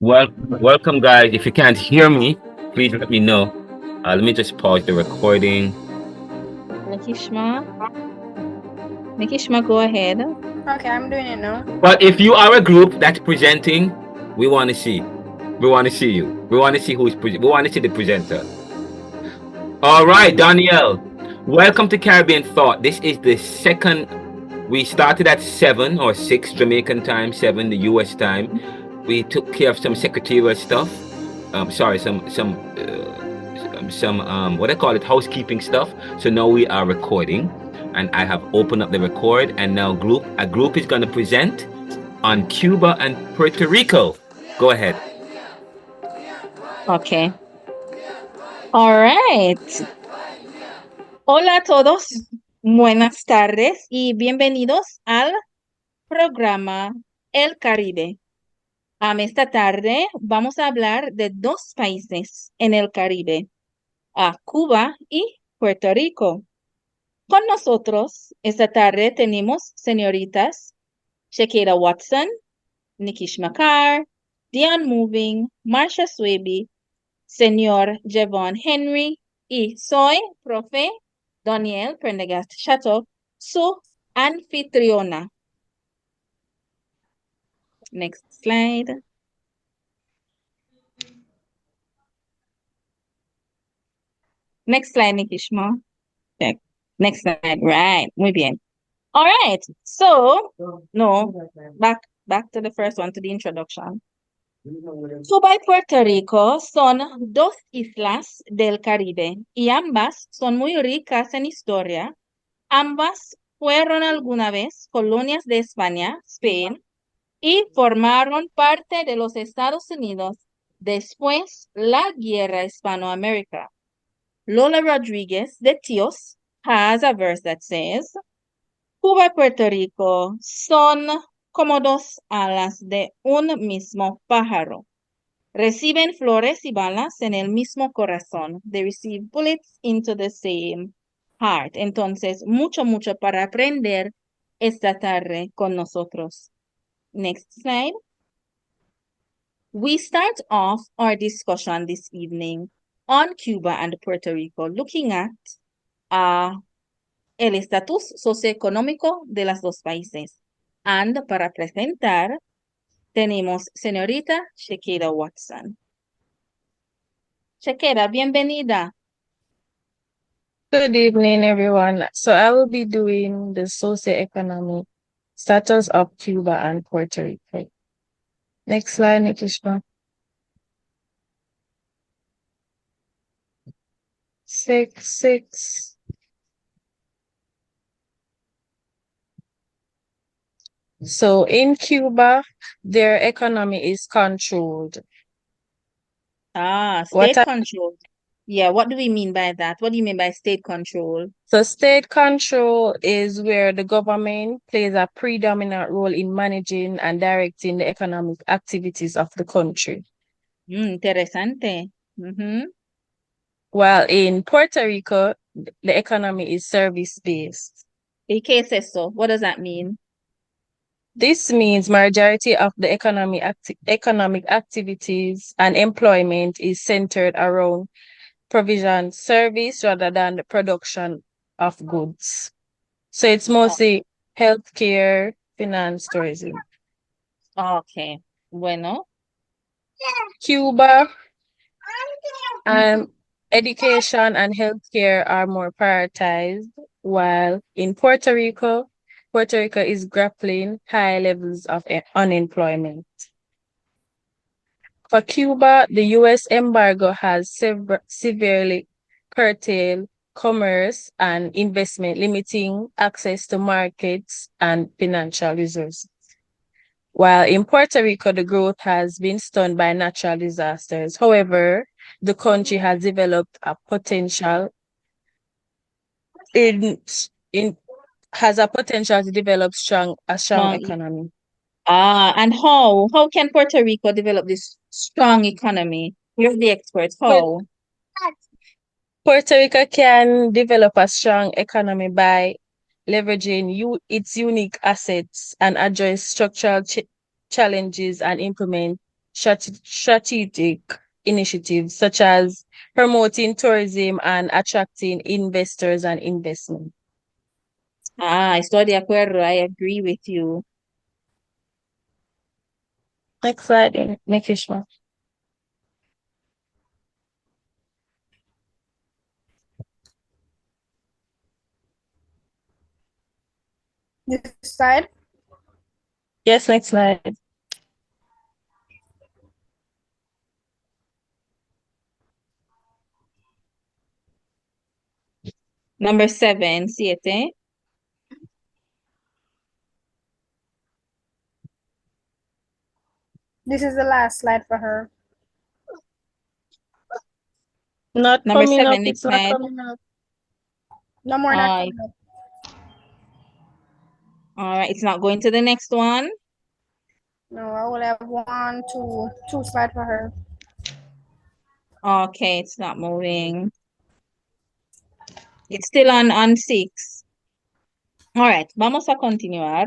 Welcome, guys. If you can't hear me, please let me know. Let me just pause the recording. Nikishma. Nikishma, go ahead. Okay, I'm doing it now. But if you are a group that's presenting, we want to see. We want to see you. We want to see we want to see the presenter. All right, Danielle. Welcome to Caribbean Thought. This is the second. We started at 7 or 6 Jamaican time, 7 the US time. We took care of some secretarial stuff. Sorry, some what I call it, housekeeping stuff. So now we are recording, and I have opened up the record, and now a group is going to present on Cuba and Puerto Rico. Go ahead. Okay. All right. Hola a todos. Buenas tardes y bienvenidos al programa El Caribe. Esta tarde vamos a hablar de dos países en el Caribe, a Cuba y Puerto Rico. Con nosotros esta tarde tenemos señoritas Shakira Watson, Nikishma Carr, Dion Moving, Marsha Swaby, señor Javon Henry y soy profe Daniel Prendergast Chateau, su anfitriona. Next slide. Next slide, Nikishma. Next slide, right. Muy bien. All right. So, no, back to the first one, to the introduction. Cuba y Puerto Rico son dos islas del Caribe y ambas son muy ricas en historia. Ambas fueron alguna vez colonias de España, Spain, y formaron parte de los Estados Unidos después la Guerra Hispanoamérica. Lola Rodriguez de Tíos has a verse that says, Cuba y Puerto Rico son como dos alas de un mismo pájaro. Reciben flores y balas en el mismo corazón. They receive bullets into the same heart. Entonces, mucho para aprender esta tarde con nosotros. Next slide. We start off our discussion this evening on Cuba and Puerto Rico, looking at el estatus socioeconómico de los dos países. And para presentar, tenemos señorita Shakira Watson. Shakira, bienvenida. Good evening, everyone. So I will be doing the socioeconomic status of Cuba and Puerto Rico. Next slide, Nikishma. 6. So in Cuba, their economy is controlled. State control. Yeah, what do we mean by that? What do you mean by state control? So state control is where the government plays a predominant role in managing and directing the economic activities of the country. Interesante. While in Puerto Rico, the economy is service-based. ¿Y qué es eso? What does that mean? This means majority of the economic activities and employment is centered around provision service rather than the production of goods. So it's mostly healthcare, finance, tourism. Okay. Bueno. Cuba, education and healthcare are more prioritized, while in Puerto Rico is grappling high levels of unemployment. For Cuba, the U.S. embargo has severely curtailed commerce and investment, limiting access to markets and financial resources. While in Puerto Rico, the growth has been stunned by natural disasters. However, the country has developed a potential to develop a strong economy. And how can Puerto Rico develop this strong economy? You're the expert. How? Puerto Rico can develop a strong economy by leveraging its unique assets and address structural challenges and implement strategic initiatives such as promoting tourism and attracting investors and investment. Estoy de acuerdo. I agree with you. Next slide, Nikishma. This slide. Yes, next slide. Number 7, 7. This is the last slide for her. Not Number coming up. 7, It's next not slide. coming up. No more not All coming up. right, it's not going to the next one. No, I will have two slides for her. Okay, it's not moving. It's still on 6. All right, vamos a continuar.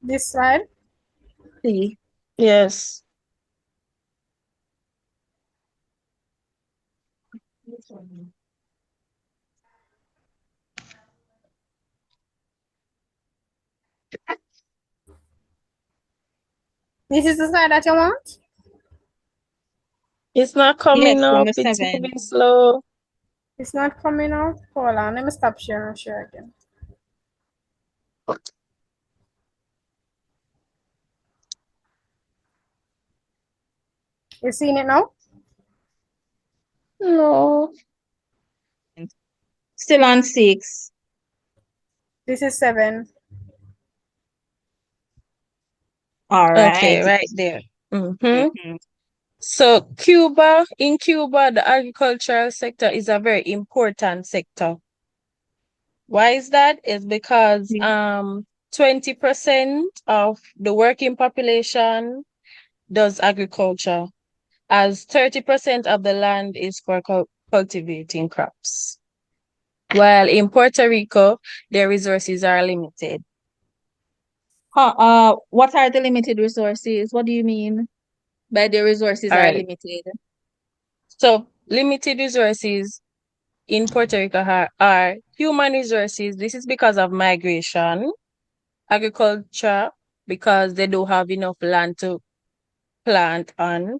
This slide. Sí. Yes. This is the slide that you want? It's not coming Yes, up. number It's 7. moving slow. It's not coming out. Hold on, let me stop sharing and share again. You seeing it now? No. Still on 6. This is 7. All Okay, right. right there. Mhm. So in Cuba, the agricultural sector is a very important sector. Why is that? It's because Mm. 20% of the working population does agriculture, as 30% of the land is for cultivating crops. While in Puerto Rico, their resources are limited. What are the limited resources? What do you mean by the resources All are right. limited? So limited resources in Puerto Rico are human resources. This is because of migration, agriculture, because they don't have enough land to plant on.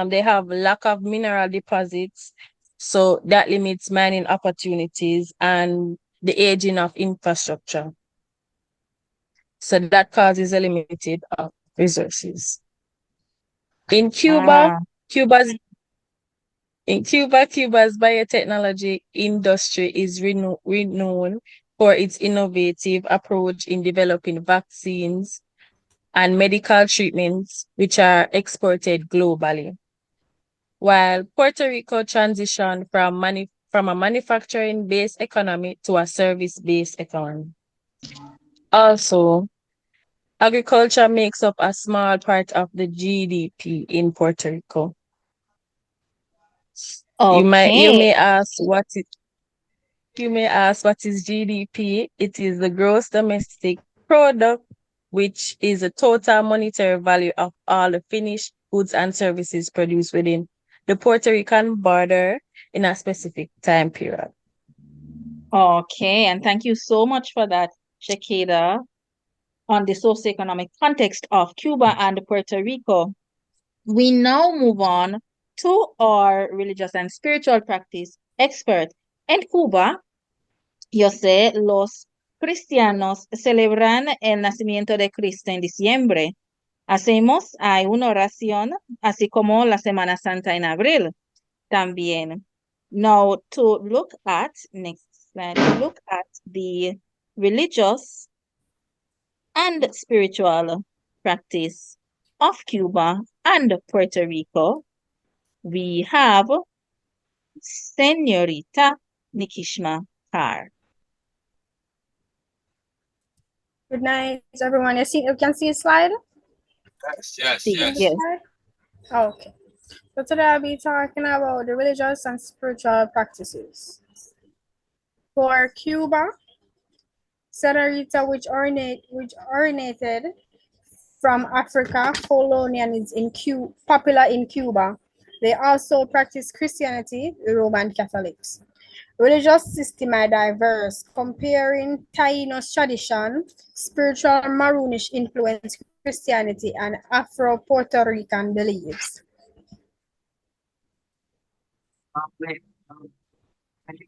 They have lack of mineral deposits, so that limits mining opportunities and the aging of infrastructure. So that causes a limited of resources. In Cuba, Ah, Cuba's Cuba's biotechnology industry is renowned for its innovative approach in developing vaccines and medical treatments, which are exported globally. While Puerto Rico transitioned from a manufacturing-based economy to a service-based economy. Also, agriculture makes up a small part of the GDP in Puerto Rico. You okay. may ask what is GDP? It is the gross domestic product, which is the total monetary value of all the finished goods and services produced within the Puerto Rican border in a specific time period. Okay, and thank you so much for that, Shakeda, on the socioeconomic context of Cuba and Puerto Rico. We now move on to our religious and spiritual practice expert. En Cuba, yo sé, los cristianos celebran el nacimiento de Cristo en diciembre. Hay una oración, así como la Semana Santa en abril también. Now, to look at, next slide, to look at the religious and spiritual practice of Cuba and Puerto Rico, we have Señorita Nikishma Carr. Good night, everyone. You can see a slide? Yes, Sí, yes. yes. Okay. So today I'll be talking about the religious and spiritual practices. For Cuba, Senorita, which originated from Africa, colonialism popular in Cuba. They also practice Christianity, Roman Catholics. Religious systems are diverse, comparing Taínos tradition, spiritual Maroonish influence Christianity, and Afro-Puerto Rican beliefs.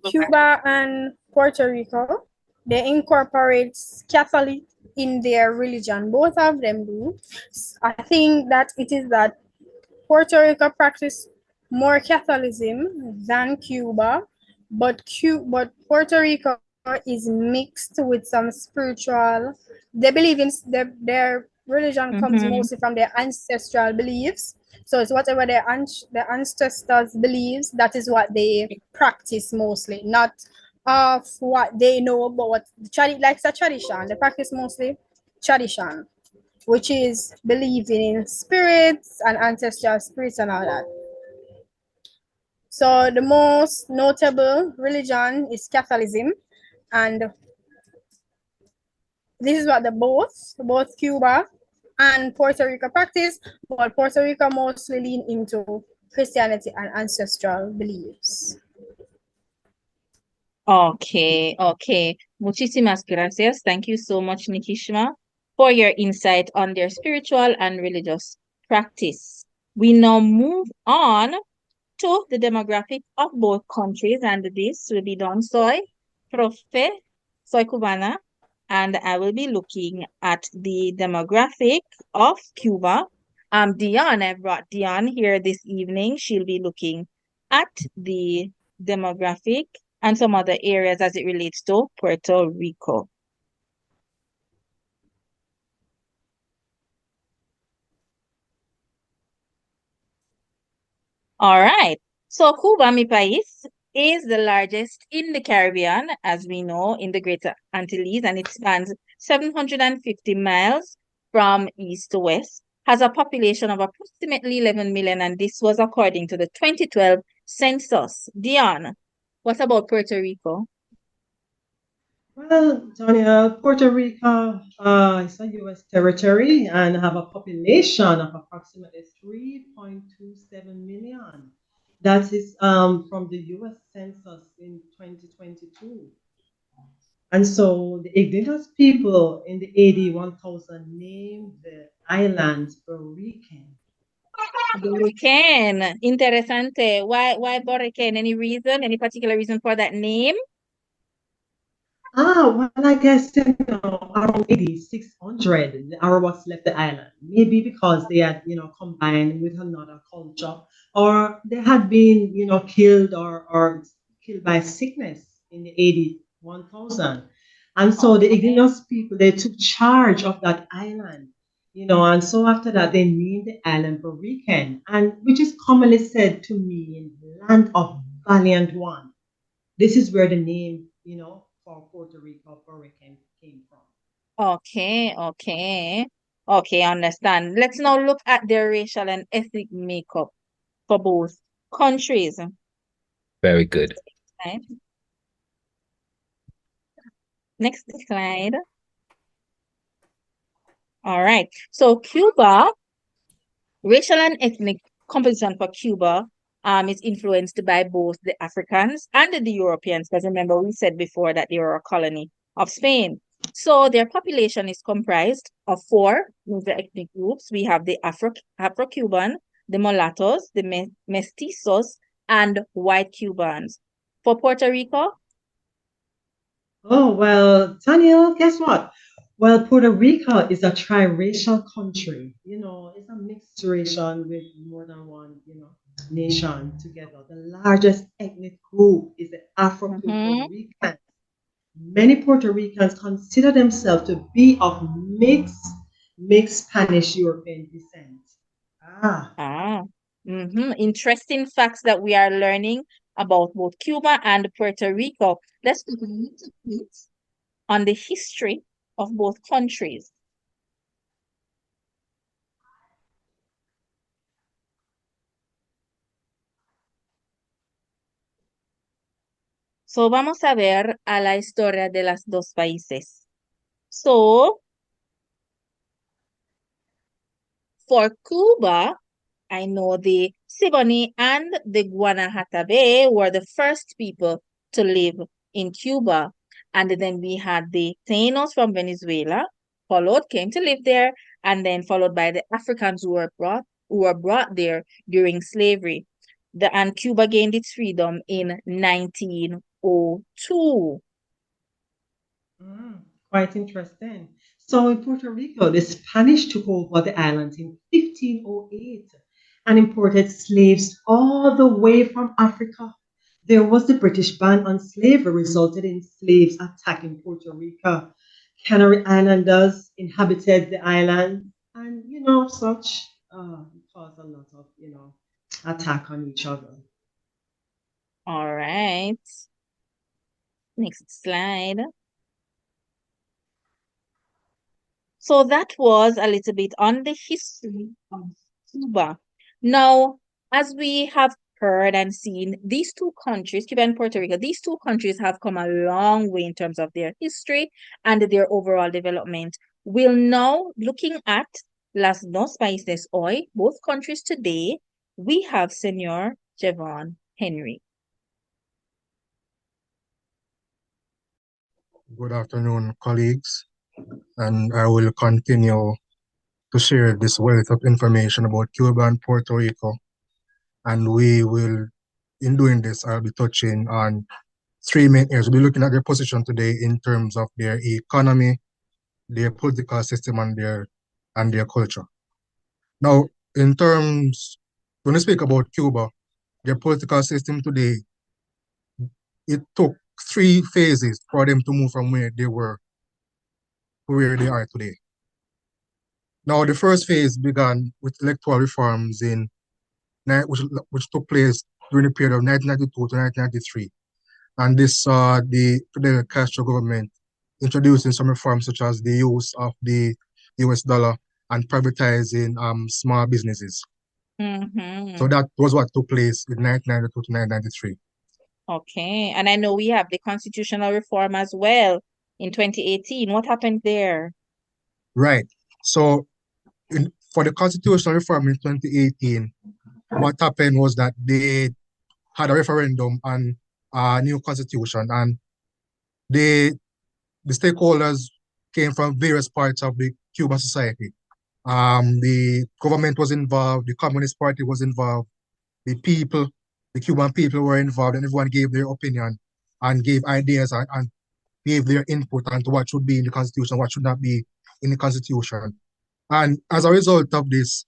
Cuba and Puerto Rico, they incorporate Catholic in their religion. Both of them do. I think that it is that Puerto Rico practice more Catholicism than Cuba, but Puerto Rico is mixed with some spiritual. They believe in their religion comes mostly from their ancestral beliefs. So it's whatever their ancestors believes, that is what they practice mostly, not of what they know, but what like a tradition. They practice mostly tradition, which is believing in spirits and ancestral spirits and all that. So the most notable religion is Catholicism, and this is what both Cuba and Puerto Rico practice, but Puerto Rico mostly lean into Christianity and ancestral beliefs. Okay, okay. Muchísimas gracias. Thank you so much, Nikishma, for your insight on their spiritual and religious practice. We now move on to the demographic of both countries, and this will be done soy cubana, and I will be looking at the demographic of Cuba. Dion, I brought Dion here this evening. She'll be looking at the demographic and some other areas as it relates to Puerto Rico. All right. So Cuba, mi país, is the largest in the Caribbean, as we know, in the Greater Antilles, and it spans 750 miles from east to west, has a population of approximately 11 million, and this was according to the 2012 census. Dion, what about Puerto Rico? Well, Daniel, Puerto Rico is a U.S. territory and have a population of approximately 3.27 million. That is from the U.S. Census in 2022. And so the indigenous people in the AD 1000 named the islands Borican. Borican. Interesante. Why Borican? Any reason? Any particular reason for that name? Well, I guess, around 8600, the Arawaks left the island. Maybe because they had, combined with another culture, or they had been, killed or killed by sickness in the AD 1000. And so the indigenous people, they took charge of that island, and so after that, they named the island Borican, and which is commonly said to mean land of valiant one. This is where the name, for Puerto Rico, Hurricane came from. Okay, okay. Okay, understand. Let's now look at their racial and ethnic makeup for both countries. Very good. Right. Next slide. All right. So Cuba, racial and ethnic composition for Cuba is influenced by both the Africans and the Europeans, because remember we said before that they were a colony of Spain. So their population is comprised of four major ethnic groups. We have the Afro-Cuban, the mulattoes, the mestizos, and white Cubans. For Puerto Rico? Oh, well, Daniel, guess what? Well, Puerto Rico is a triracial country. It's a mixed nation with more than one, nation together. The largest ethnic group is the Afro-Puerto Rican. Many Puerto Ricans consider themselves to be of mixed Spanish European descent. Interesting facts that we are learning about both Cuba and Puerto Rico. Let's look a little bit on the history of both countries. So vamos a ver a la historia de los dos países. So For Cuba, I know the Siboney and the Guanahatabe were the first people to live in Cuba. And then we had the Tainos from Venezuela, came to live there, and then followed by the Africans who were brought there during slavery. And Cuba gained its freedom in 1902. Quite interesting. So in Puerto Rico, the Spanish took over the island in 1508 and imported slaves all the way from Africa. There was the British ban on slavery, resulted in slaves attacking Puerto Rico. Canary Islanders inhabited the island, and such caused a lot of attack on each other. All right. Next slide. So that was a little bit on the history of Cuba. Now, as we have heard and seen, these two countries, Cuba and Puerto Rico, these two countries have come a long way in terms of their history and their overall development. We'll now, looking at Las Dos Países hoy, both countries today, we have Senor Javon Henry. Good afternoon, colleagues, and I will continue to share this wealth of information about Cuba and Puerto Rico. And we will, in doing this, I'll be touching on three main areas. We'll be looking at their position today in terms of their economy, their political system, and their culture. Now, in terms, when we speak about Cuba, their political system today, it took 3 phases for them to move from where they were to where they are today. Now, the first phase began with electoral reforms which took place during the period of 1992 to 1993. And this saw the Fidel Castro government introducing some reforms such as the use of the US dollar and privatizing small businesses. So that was what took place in 1992 to 1993. Okay, and I know we have the constitutional reform as well in 2018. What happened there? Right. So for the constitutional reform in 2018, what happened was that they had a referendum on a new constitution, and the stakeholders came from various parts of the Cuban society. The government was involved, the Communist Party was involved, the Cuban people were involved, and everyone gave their opinion and gave ideas and gave their input onto what should be in the constitution, what should not be in the constitution. And as a result of this,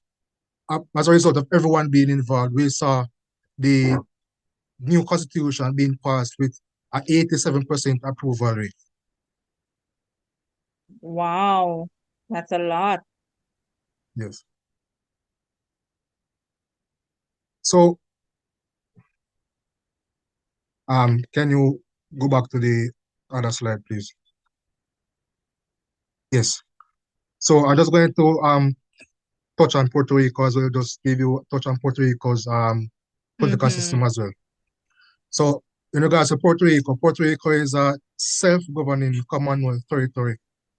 as a result of everyone being involved, we saw the new constitution being passed with an 87% approval rate. Wow, that's a lot. Yes. So, can you go back to the other slide, please? Yes. So I'm just going to touch on Puerto Rico as well, just give you a touch on Puerto Rico's political system as well. So in regards to Puerto Rico is a self-governing Commonwealth territory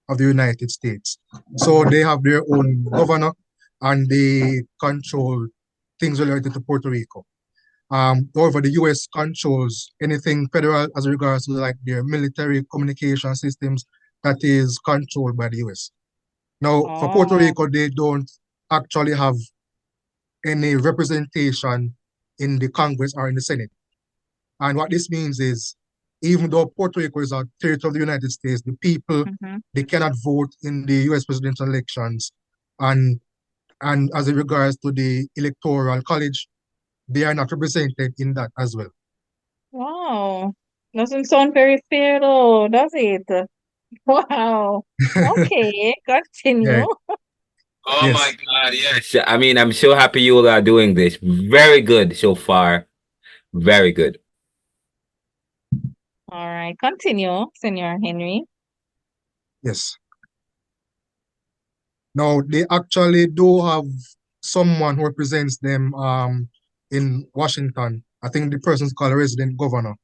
of the United States. So they have their own governor and they control things related to Puerto Rico. However, the US controls anything federal as regards to like their military communication systems that is controlled by the US. Now, for Puerto Rico, they don't actually have any representation in the Congress or in the Senate. And what this means is, even though Puerto Rico is a territory of the United States, the people, they cannot vote in the US presidential elections. And as it regards to the Electoral College, they are not represented in that as well. Wow, doesn't sound very fair though, does it? Wow. Okay, continue. Yeah. Oh Yes. my God, yes. I mean, I'm so happy you all are doing this. Very good so far. Very good. All right, continue, Senor Henry. Yes. Now, they actually do have someone who represents them in Washington. I think the person's called a resident governor.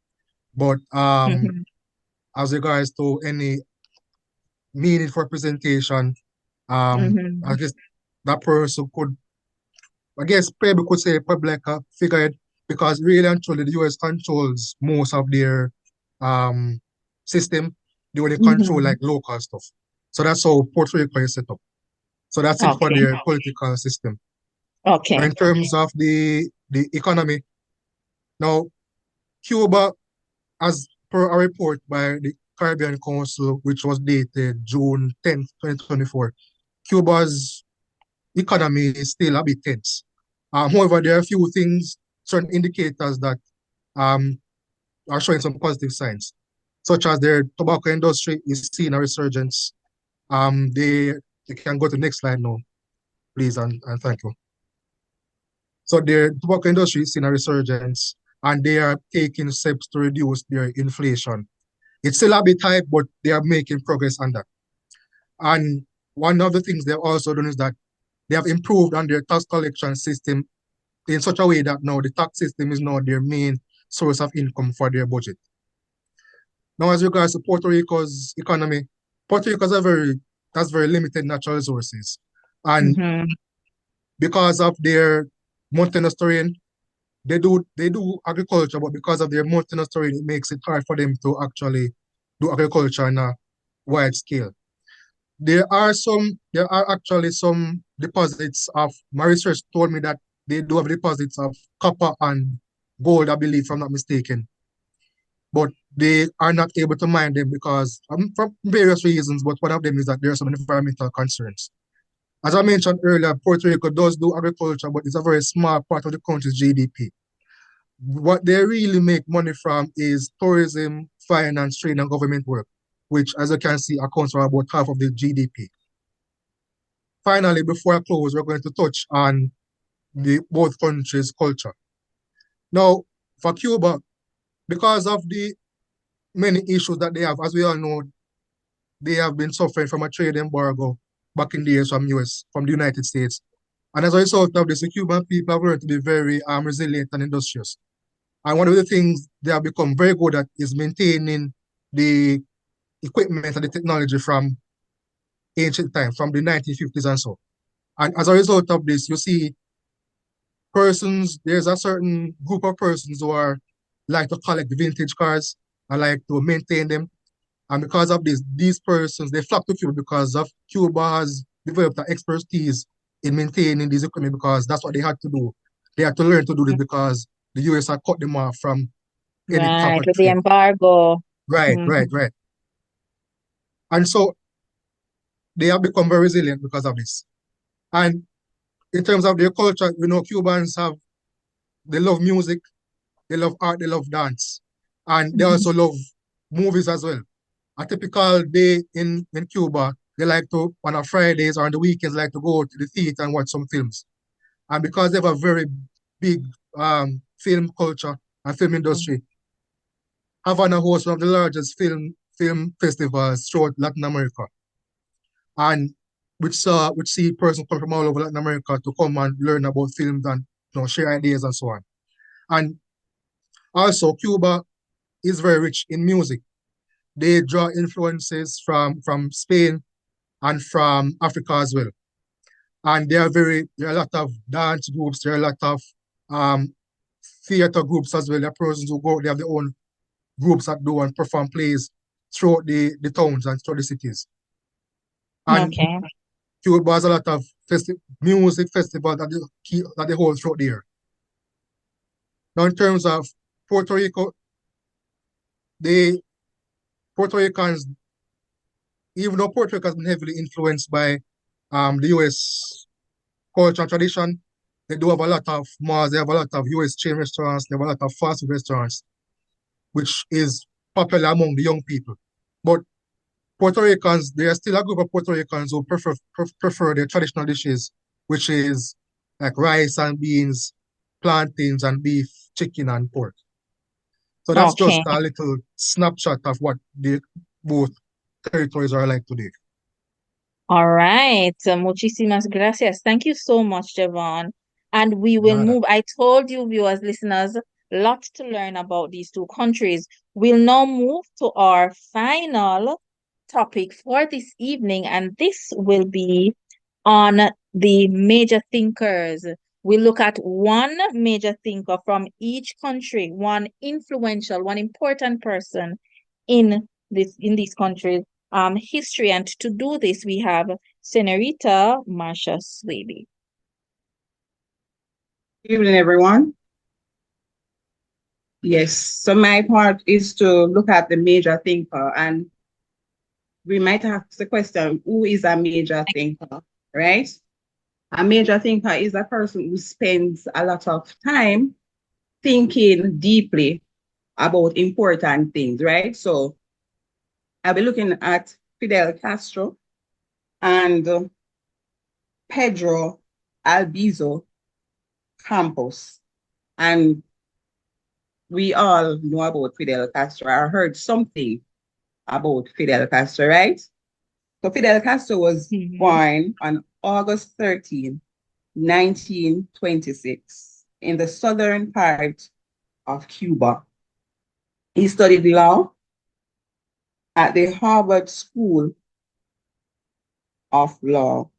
But as regards to any meaningful representation, I guess that person could, I guess, maybe could say probably like a figurehead, because really and truly the US controls most of their system. They only control like local stuff. So that's how Puerto Rico is set up. So that's it for Okay. their political system. Okay. Now, in terms of the economy, now Cuba, as per a report by the Caribbean Council, which was dated June 10th, 2024, Cuba's economy is still a bit tense. However, there are a few things, certain indicators that um, are showing some positive signs, such as their tobacco industry is seeing a resurgence. They can go to the next slide now, please, and thank you. So their tobacco industry is seeing a resurgence, and they are taking steps to reduce their inflation. It's still a bit high, but they are making progress on that. And one of the things they've also done is that they have improved on their tax collection system in such a way that now the tax system is now their main source of income for their budget. Now, as regards to Puerto Rico's economy, Puerto Rico has very limited natural resources. And because of their mountainous terrain, they do agriculture, but because of their mountainous terrain, it makes it hard for them to actually do agriculture on a wide scale. There are actually some deposits of, my research told me that they do have deposits of copper and gold, I believe, if I'm not mistaken. But they are not able to mine them because from various reasons, but one of them is that there are some environmental concerns. As I mentioned earlier, Puerto Rico does do agriculture, but it's a very small part of the country's GDP. What they really make money from is tourism, finance, trade, and government work, which, as you can see, accounts for about half of the GDP. Finally, before I close, we're going to touch on both countries' culture. Now, for Cuba, because of the many issues that they have, as we all know, they have been suffering from a trade embargo back in the years from the United States. And as a result of this, the Cuban people have learned to be very resilient and industrious. And one of the things they have become very good at is maintaining the equipment and the technology from ancient times, from the 1950s and so. And as a result of this, you see there's a certain group of persons who are like to collect vintage cars and like to maintain them. And because of this, these persons, they flock to Cuba because of Cuba has developed an expertise in maintaining these equipment, because that's what they had to do. They had to learn to do this because the US had cut them off from any type of With the trade. embargo. Right. And so they have become very resilient because of this. And in terms of their culture, Cubans they love music, they love art, they love dance, and they also love movies as well. A typical day in Cuba, they like to, on a Fridays or on the weekends, like to go to the theater and watch some films. And because they have a very big film culture and film industry, Havana hosts one of the largest film festivals throughout Latin America, and which see persons come from all over Latin America to come and learn about films and share ideas and so on. And also, Cuba is very rich in music. They draw influences from Spain and from Africa as well. And there are a lot of dance groups, there are a lot of theater groups as well. There are persons who they have their own groups that do and perform plays throughout the towns and throughout the cities. And Cuba has a lot of music festivals that they hold throughout the year. Now, in terms of Puerto Rico, Puerto Ricans, even though Puerto Rico has been heavily influenced by the US culture and tradition, they do have a lot of malls, they have a lot of US chain restaurants, they have a lot of fast food restaurants, which is popular among the young people. But Puerto Ricans, there are still a group of Puerto Ricans who prefer their traditional dishes, which is like rice and beans, plantains and beef, chicken and pork. So that's just a little snapshot of what both territories are like today. All right. Muchísimas gracias. Thank you so much, Javon. And we will move. I told you, viewers, listeners, lots to learn about these two countries. We'll now move to our final topic for this evening, and this will be on the major thinkers. We look at one major thinker from each country, one influential, one important person in these countries' history. And to do this, we have Senorita Marsha Swaby. Good evening, everyone. Yes, so my part is to look at the major thinker, and we might ask the question, who is a major thinker, right? A major thinker is a person who spends a lot of time thinking deeply about important things, right? So I'll be looking at Fidel Castro and Pedro Albizu Campos. And we all know about Fidel Castro. I heard something about Fidel Castro, right? So Fidel Castro was born on August 13, 1926, in the southern part of Cuba. He studied law at the Harvard School of Law.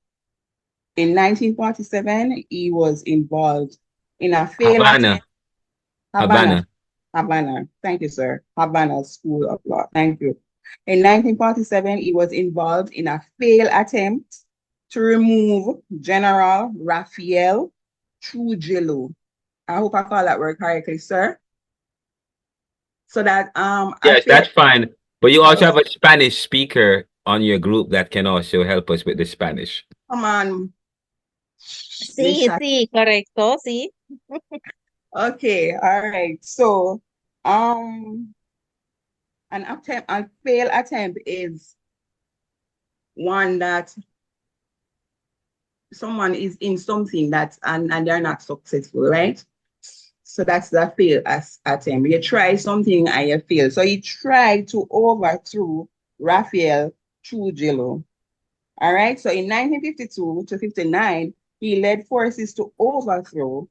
In 1947, he was involved in a failed attempt. Havana. Thank you, sir. Havana School of Law. Thank you. In 1947, he was involved in a failed attempt to remove General Rafael Trujillo. I hope I call that word correctly, sir. So that yes, that's fine. But you also have a Spanish speaker on your group that can also help us with the Spanish. Come on. Sí, correcto, sí. Okay, all right. So a failed attempt is one that someone is in something and they're not successful, right? So that's the failed attempt. You try something and you fail. So he tried to overthrow Rafael Trujillo. All right. So in 1952 to 59, he led forces to overthrow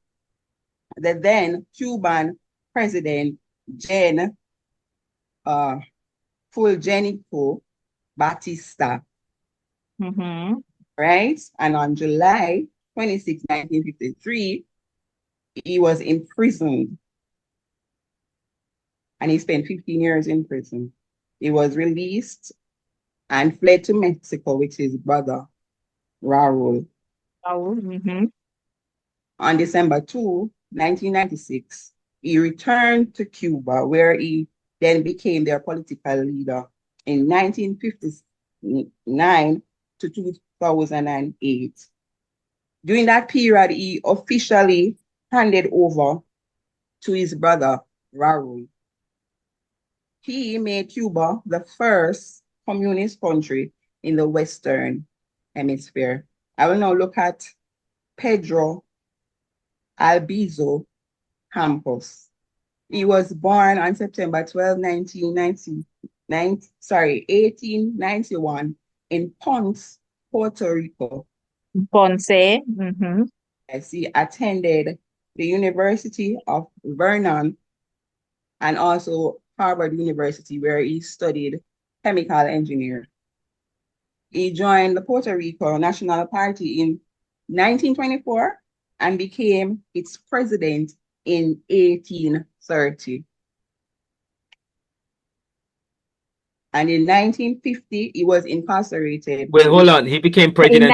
the then Cuban president Fulgencio Batista. Right? And on July 26, 1953, he was imprisoned. And he spent 15 years in prison. He was released and fled to Mexico with his brother, Raul. On December 2, 1996, he returned to Cuba, where he then became their political leader in 1959 to 2008. During that period, he officially handed over to his brother, Raul. He made Cuba the first communist country in the Western Hemisphere. I will now look at Pedro Albizu Campos. He was born on September 12, 1891 in Ponce, Puerto Rico. Ponce. Yes, he attended the University of Vernon and also Harvard University, where he studied chemical engineering. He joined the Puerto Rico National Party in 1924 and became its president in 1830. And in 1950, he was incarcerated. Wait, hold on. He became president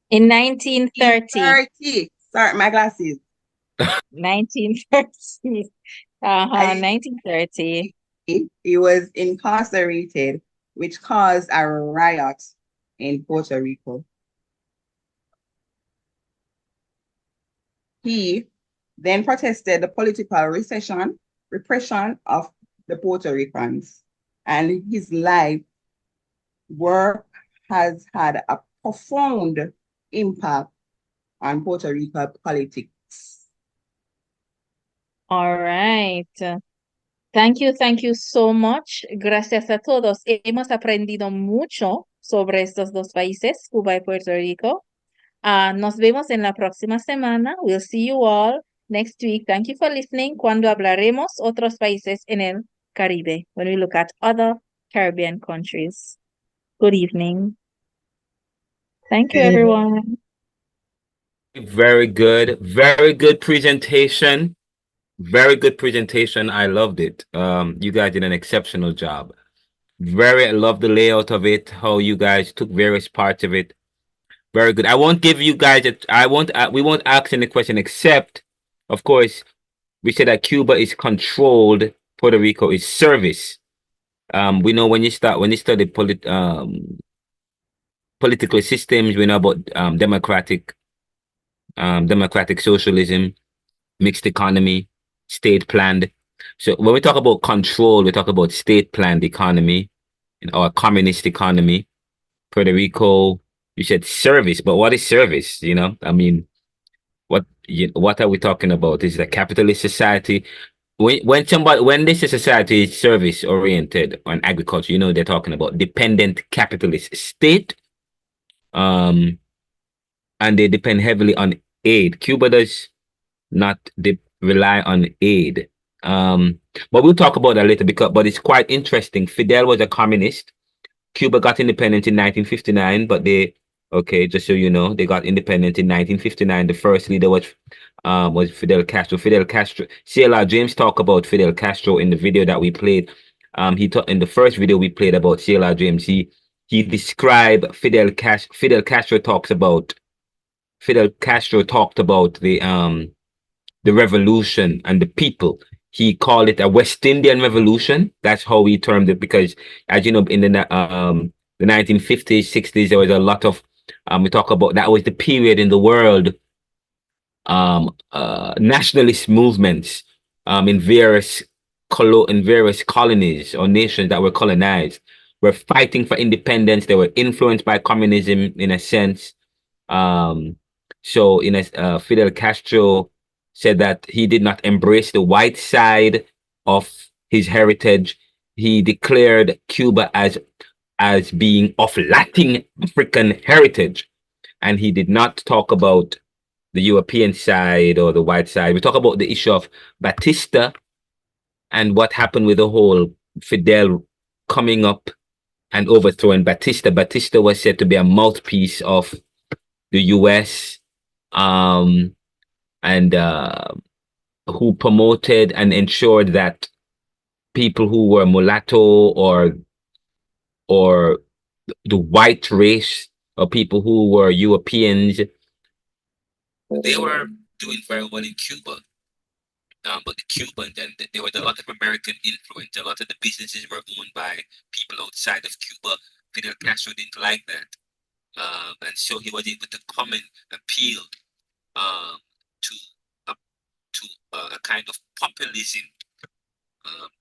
in 1930. Sorry, my glasses. 1930. 1930. He was incarcerated, which caused a riot in Puerto Rico. He then protested the political repression of the Puerto Ricans, and his life work has had a profound impact on Puerto Rico politics. All right. Thank you so much. Gracias a todos. Hemos aprendido mucho sobre estos dos países, Cuba y Puerto Rico. Nos vemos en la próxima semana. We'll see you all next week. Thank you for listening. Cuando hablaremos otros países en el Caribe, when we look at other Caribbean countries. Good evening. Thank you, everyone. very good. Very good presentation. Very good presentation. I loved it. You guys did an exceptional job. I love the layout of it, how you guys took various parts of it. Very good. I won't give you guys we won't ask any question except, of course, we said that Cuba is controlled, Puerto Rico is service. We know when you study political systems, we know about democratic socialism, mixed economy, state planned. So when we talk about control, we talk about state planned economy or communist economy. Puerto Rico, you said service, but what is service? I mean, what are we talking about? Is it a capitalist society? When this society is service oriented on agriculture, they're talking about dependent capitalist state, and they depend heavily on aid. Cuba does not rely on aid. But we'll talk about that later but it's quite interesting. Fidel was a communist. Cuba got independent in 1959, but just so you know, they got independent in 1959. The first leader was Fidel Castro. Fidel Castro. CLR James talked about Fidel Castro in the video that we played. In the first video we played about CLR James, he described Fidel Castro. Fidel Castro talked about the revolution and the people. He called it a West Indian revolution. That's how he termed it, because, as you know, in the 1950s, 60s, there was a lot of we talk about that was the period in the world, nationalist movements in various colonies or nations that were colonized were fighting for independence. They were influenced by communism in a sense. Fidel Castro said that he did not embrace the white side of his heritage. He declared Cuba as being of Latin African heritage, and he did not talk about the European side or the white side. We talk about the issue of Batista and what happened with the whole Fidel coming up and overthrowing Batista. Batista was said to be a mouthpiece of the US, and who promoted and ensured that people who were mulatto or the white race, or people who were Europeans, they were doing very well in Cuba. But the Cubans, and there was a lot of American influence. A lot of the businesses were owned by people outside of Cuba. Fidel Castro didn't like that. And so he was able to come and appeal to a kind of populism,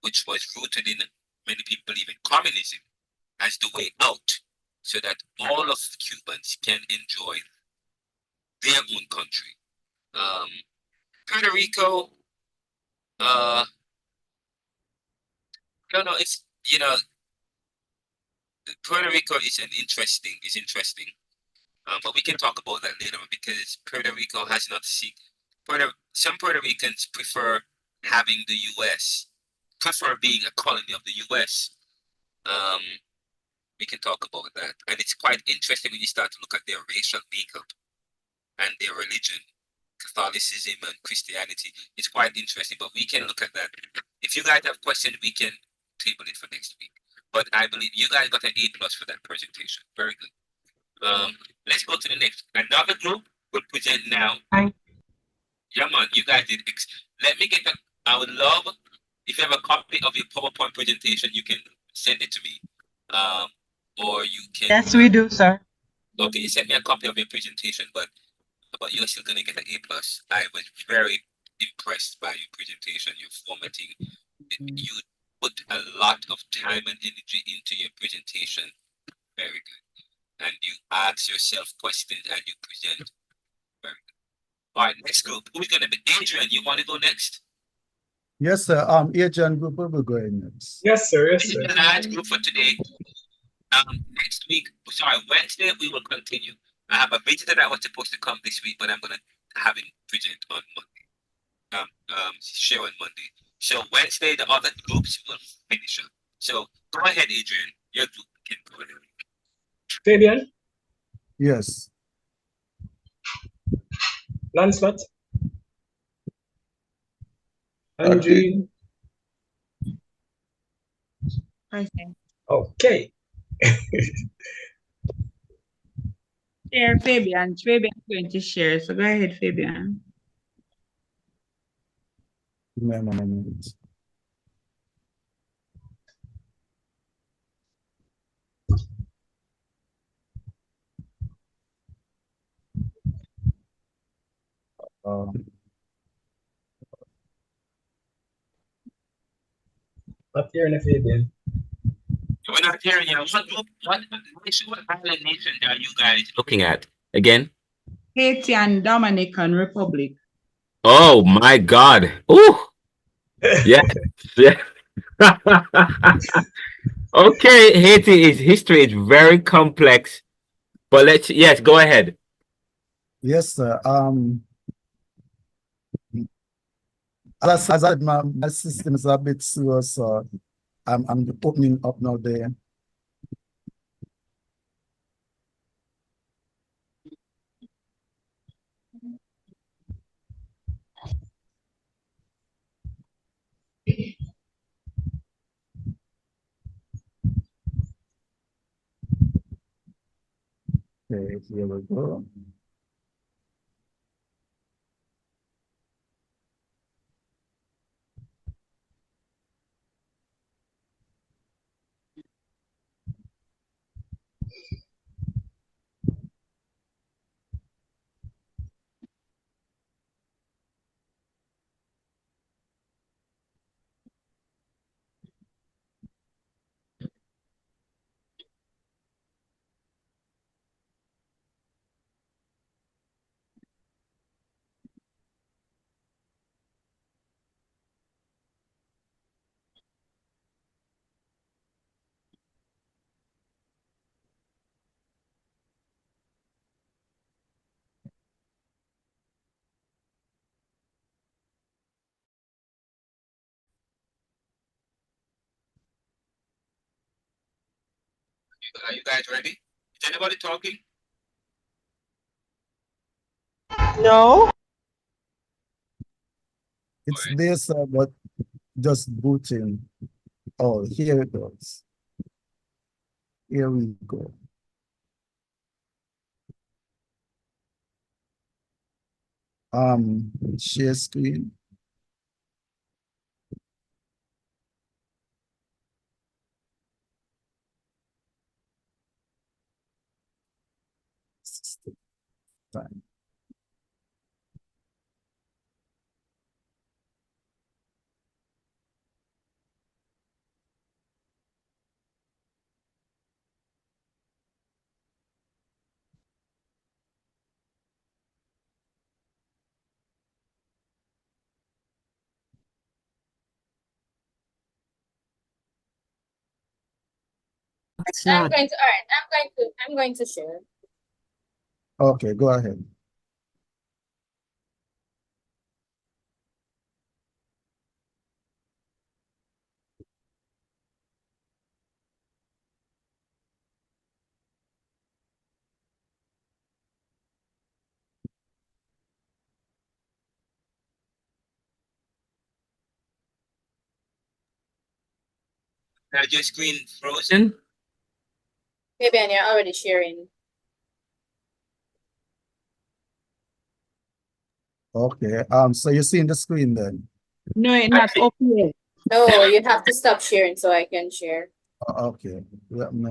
which was rooted in many people believe in communism as the way out, so that all of Cubans can enjoy their own country. Puerto Rico, I don't know. Puerto Rico is interesting. But we can talk about that later, because Puerto Rico has not seen. Some Puerto Ricans prefer having the U.S., prefer being a colony of the U.S. We can talk about that. And it's quite interesting when you start to look at their racial makeup and their religion, Catholicism and Christianity. It's quite interesting, but we can look at that. If you guys have questions, we can table it for next week. But I believe you guys got an A+ for that presentation. Very good. Let's go to the next. Another group will present now. Yeah, man, you guys did. Let me get that. I would love if you have a copy of your PowerPoint presentation, you can send it to me. Or you can. Yes, we do, sir. Okay, you send me a copy of your presentation, but you're still gonna get an A+. I was very impressed by your presentation, your formatting. You put a lot of time and energy into your presentation. Very good. And you ask yourself questions and you present. Very good. All right, next group. Who's gonna be? Adrian, you want to go next? Yes, sir. Adrian Group will be going next. Yes, sir. Yes, This sir. is the last group for today. Next week, Wednesday, we will continue. I have a visitor that was supposed to come this week, but I'm gonna have him present on Monday. Share on Monday. So Wednesday, the other groups will finish up. So go ahead, Adrian. Your group can go ahead. Say again. Yes. Lancelot? Okay. Andrew? Okay. Okay. Share Fabian. Fabian is going to share. So go ahead, Fabian. Give me a moment. Um, Not hearing a Fabian. We're not hearing you. What island nation are you guys looking at again? Haiti and Dominican Republic. Oh my God. Ooh. Yeah. Yeah. Okay, Haiti is history is very complex, but yes, go ahead. yes, sir. As I said, my system is a bit slow, so I'm opening up now there. Okay, here we go. Are you guys ready? Is anybody talking? No. It's this, but just booting. Oh, here it goes. Here we go. Share screen. Time. It's not. All right, I'm going to share. Okay, go ahead. Is your screen frozen? Maybe and you're already sharing. Okay. So you're seeing the screen then? No, it's not up yet. No, you have to stop sharing so I can share. Okay. Let me.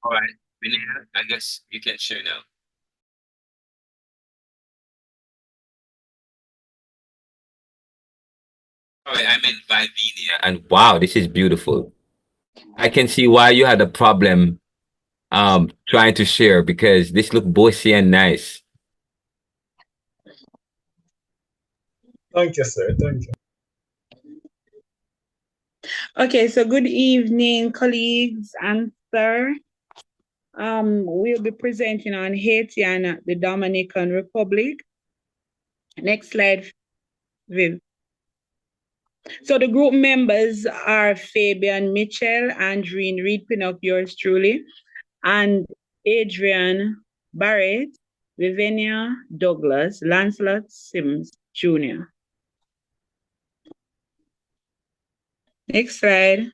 All right. Vinaya, I guess you can share now. All right, I'm in Vivinia, and wow, this is beautiful. I can see why you had a problem trying to share because this look bossy and nice. Thank you, sir. Thank you. Okay, so good evening, colleagues and sir. We'll be presenting on Haiti and the Dominican Republic. Next slide, Viv. So the group members are Fabian Mitchell, Andreen Reed, pin up yours truly, and Adrian Barrett, Vivinia Douglas, Lancelot Sims Jr. Next slide.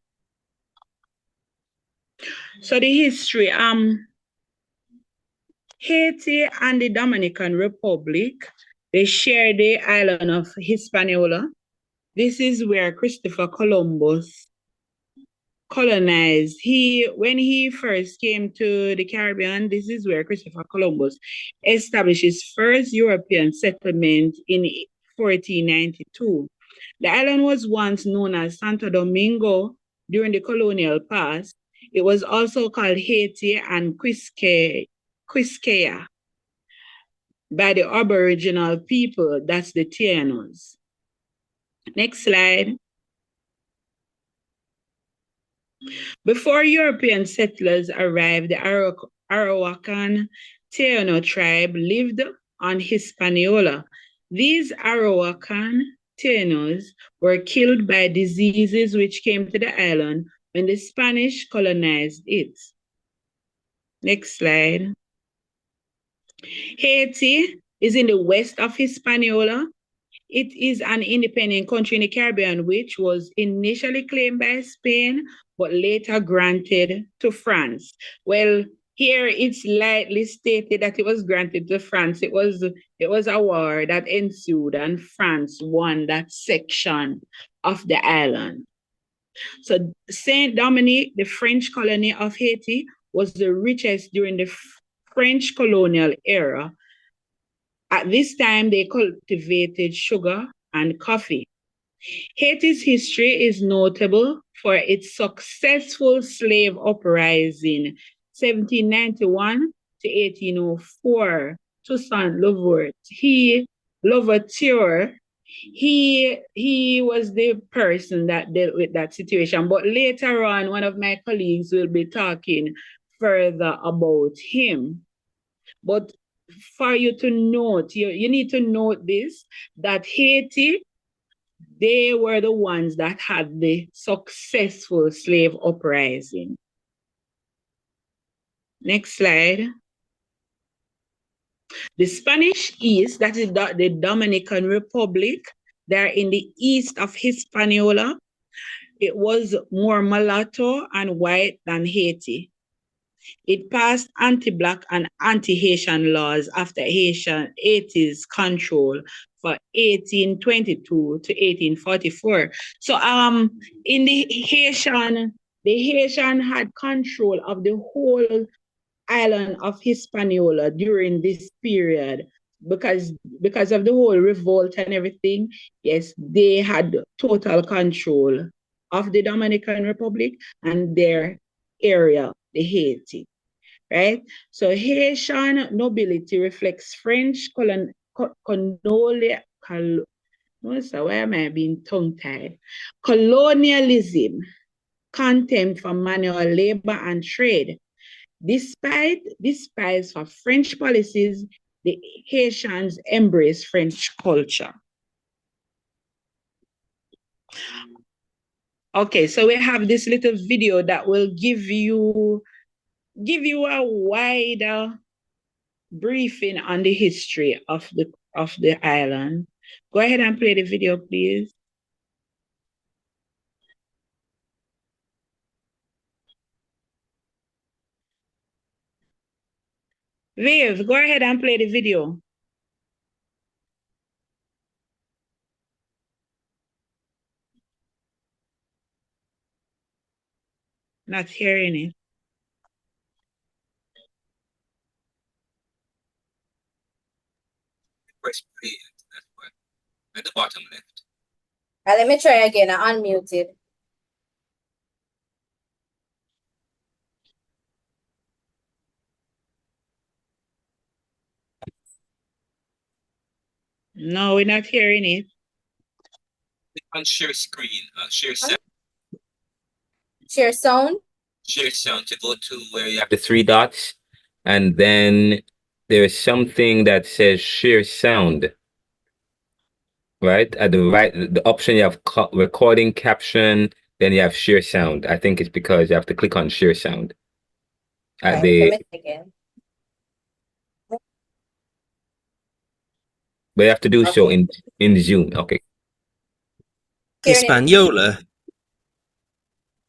So the history, Haiti and the Dominican Republic, they share the island of Hispaniola. This is where Christopher Columbus colonized. When he first came to the Caribbean, this is where Christopher Columbus established his first European settlement in 1492. The island was once known as Santo Domingo during the colonial past. It was also called Haiti and Quisqueya by the Aboriginal people, that's the Taínos. Next slide. Before European settlers arrived, the Arawakan Taíno tribe lived on Hispaniola. These Arawakan Taínos were killed by diseases which came to the island when the Spanish colonized it. Next slide. Haiti is in the west of Hispaniola. It is an independent country in the Caribbean, which was initially claimed by Spain, but later granted to France. Well, here it's lightly stated that it was granted to France. It was a war that ensued, and France won that section of the island. So Saint Dominique, the French colony of Haiti, was the richest during the French colonial era. At this time, they cultivated sugar and coffee. Haiti's history is notable for its successful slave uprising, 1791 to 1804, Toussaint Louverture. He was the person that dealt with that situation. But later on, one of my colleagues will be talking further about him. But for you to note, you need to note this, that Haiti, they were the ones that had the successful slave uprising. Next slide. The Spanish East, that is the Dominican Republic, they're in the east of Hispaniola. It was more mulatto and white than Haiti. It passed anti-Black and anti-Haitian laws after Haiti's control for 1822 to 1844. So in the Haitian had control of the whole island of Hispaniola during this period because of the whole revolt and everything. Yes, they had total control of the Dominican Republic and their area, the Haiti, right? So Haitian nobility reflects French colonialism, contempt for manual labor and trade. Despite for French policies, the Haitians embrace French culture. Okay, so we have this little video that will give you a wider briefing on the history of the island. Go ahead and play the video, please. Viv, go ahead and play the video. Not hearing it. Press play at the bottom left. Let me try again. I unmuted. No, we're not hearing it. Click on share screen, share sound. Share sound. share sound to go to where you have the three dots, and then there's something that says share sound. Right at the option you have recording caption, then you have share sound. I think it's because you have to click on share sound at the. But you have to do so in Zoom. Okay. Hispaniola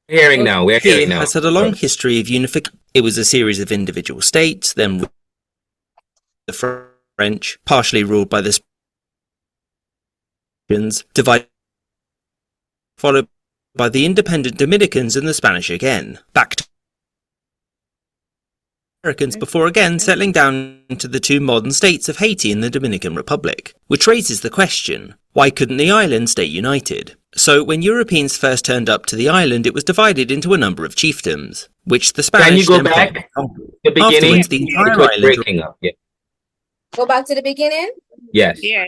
Hearing now. We're here hearing now. has had a long history of unification. It was a series of individual states, then the French, partially ruled by the Spaniards, divided, followed by the independent Dominicans and the Spanish again, back to Americans before again settling down into the two modern states of Haiti and the Dominican Republic, which raises the question, why couldn't the island stay united? So when Europeans first turned up to the island, it was divided into a number of chiefdoms, which the Spanish Can you go then back? conquered. The beginning. Afterwards, the entire It was island breaking up. Yeah. Go back to the beginning? Yes. Yeah.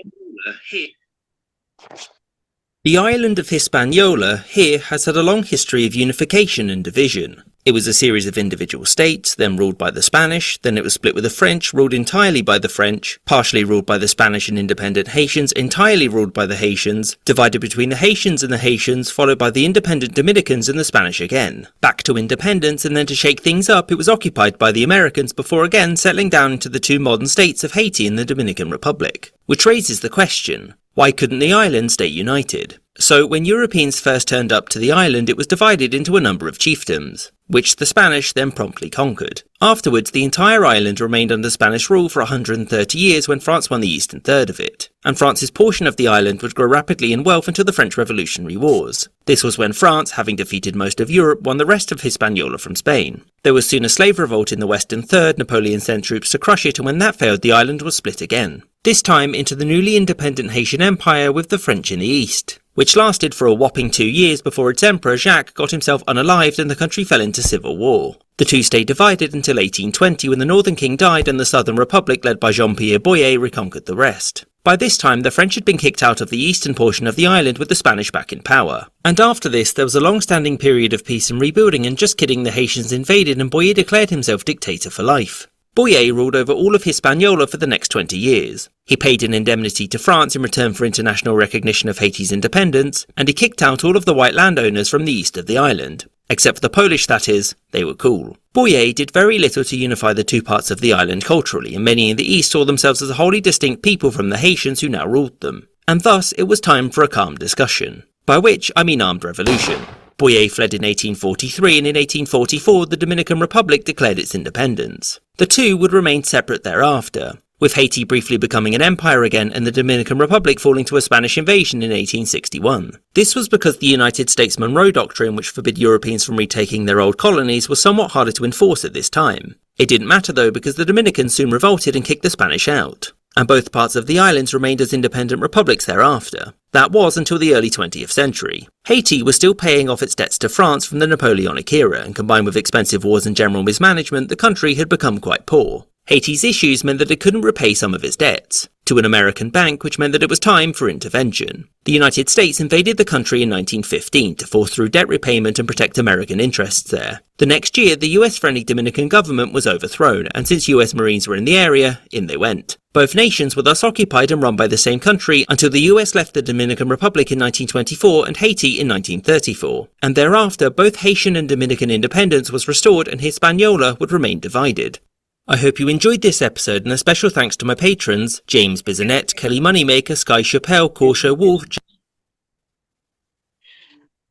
The island of Hispaniola here has had a long history of unification and division. It was a series of individual states, then ruled by the Spanish, then it was split with the French, ruled entirely by the French, partially ruled by the Spanish and independent Haitians, entirely ruled by the Haitians, divided between the Haitians and the Haitians, followed by the independent Dominicans and the Spanish again. Back to independence, and then to shake things up, it was occupied by the Americans before again settling down into the two modern states of Haiti and the Dominican Republic. Which raises the question, why couldn't the island stay united? So when Europeans first turned up to the island, it was divided into a number of chiefdoms, which the Spanish then promptly conquered. Afterwards, the entire island remained under Spanish rule for 130 years when France won the eastern third of it, and France's portion of the island would grow rapidly in wealth until the French Revolutionary Wars. This was when France, having defeated most of Europe, won the rest of Hispaniola from Spain. There was soon a slave revolt in the western third. Napoleon sent troops to crush it, and when that failed, the island was split again. This time into the newly independent Haitian Empire with the French in the east, which lasted for a whopping 2 years before its emperor Jacques got himself unalived and the country fell into civil war. The two stayed divided until 1820 when the Northern King died and the Southern Republic led by Jean-Pierre Boyer reconquered the rest. By this time the French had been kicked out of the eastern portion of the island with the Spanish back in power. And after this there was a long-standing period of peace and rebuilding, and just kidding, the Haitians invaded and Boyer declared himself dictator for life. Boyer ruled over all of Hispaniola for the next 20 years. He paid an indemnity to France in return for international recognition of Haiti's independence, and he kicked out all of the white landowners from the east of the island. Except for the Polish, that is, they were cool. Boyer did very little to unify the two parts of the island culturally, and many in the east saw themselves as a wholly distinct people from the Haitians who now ruled them. And thus it was time for a calm discussion. By which I mean armed revolution. Boyer fled in 1843, and in 1844 the Dominican Republic declared its independence. The two would remain separate thereafter, with Haiti briefly becoming an empire again and the Dominican Republic falling to a Spanish invasion in 1861. This was because the United States Monroe Doctrine, which forbid Europeans from retaking their old colonies, was somewhat harder to enforce at this time. It didn't matter though, because the Dominicans soon revolted and kicked the Spanish out, and both parts of the islands remained as independent republics thereafter. That was until the early 20th century. Haiti was still paying off its debts to France from the Napoleonic era, and combined with expensive wars and general mismanagement, the country had become quite poor. Haiti's issues meant that it couldn't repay some of its debts to an American bank, which meant that it was time for intervention. The United States invaded the country in 1915 to force through debt repayment and protect American interests there. The next year, the US-friendly Dominican government was overthrown, and since US Marines were in the area, in they went. Both nations were thus occupied and run by the same country until the US left the Dominican Republic in 1924 and Haiti in 1934. And thereafter, both Haitian and Dominican independence was restored and Hispaniola would remain divided. I hope you enjoyed this episode, and a special thanks to my patrons, James Bisonet, Kelly Moneymaker, Sky Chappelle, Corsho Wolf.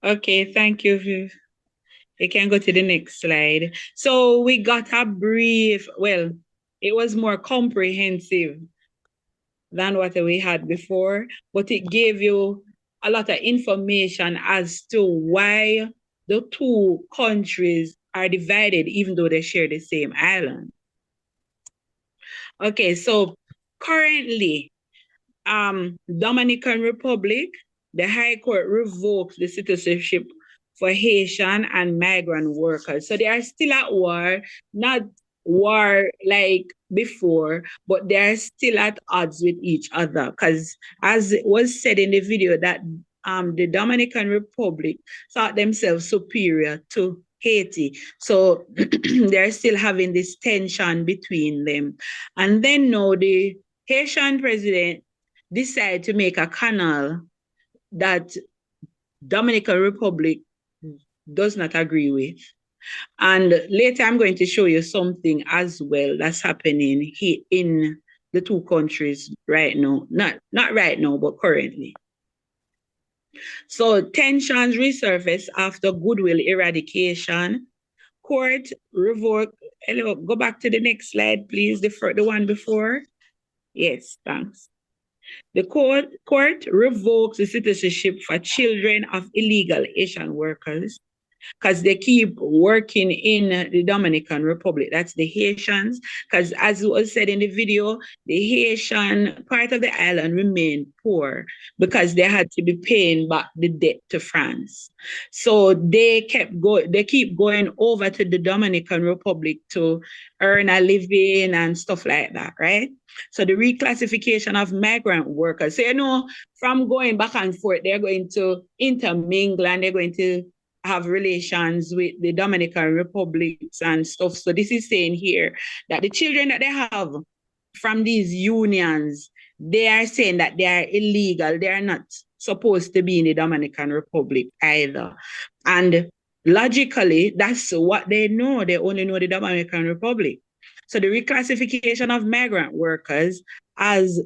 Okay, thank you. You can go to the next slide. So we got a brief, well, it was more comprehensive than what we had before, but it gave you a lot of information as to why the two countries are divided even though they share the same island. Okay, so currently, Dominican Republic, the High Court revoked the citizenship for Haitian and migrant workers. So they are still at war, not war like before, but they are still at odds with each other. Because as it was said in the video, that the Dominican Republic thought themselves superior to Haiti. So they're still having this tension between them. And then now the Haitian president decided to make a canal that Dominican Republic does not agree with. And later I'm going to show you something as well that's happening here in the two countries right now. Not right now, but currently. So tensions resurface after goodwill eradication. Court revoked. Hello, go back to the next slide, please. The one before. Yes, thanks. The court revokes the citizenship for children of illegal Asian workers because they keep working in the Dominican Republic. That's the Haitians. Because as was said in the video, the Haitian part of the island remained poor because they had to be paying back the debt to France. So they keep going over to the Dominican Republic to earn a living and stuff like that, right? So the reclassification of migrant workers. So, you know, from going back and forth, they're going to intermingle and they're going to have relations with the Dominican Republics and stuff. So this is saying here that the children that they have from these unions, they are saying that they are illegal. They are not supposed to be in the Dominican Republic either. And logically, that's what they know. They only know the Dominican Republic. So the reclassification of migrant workers as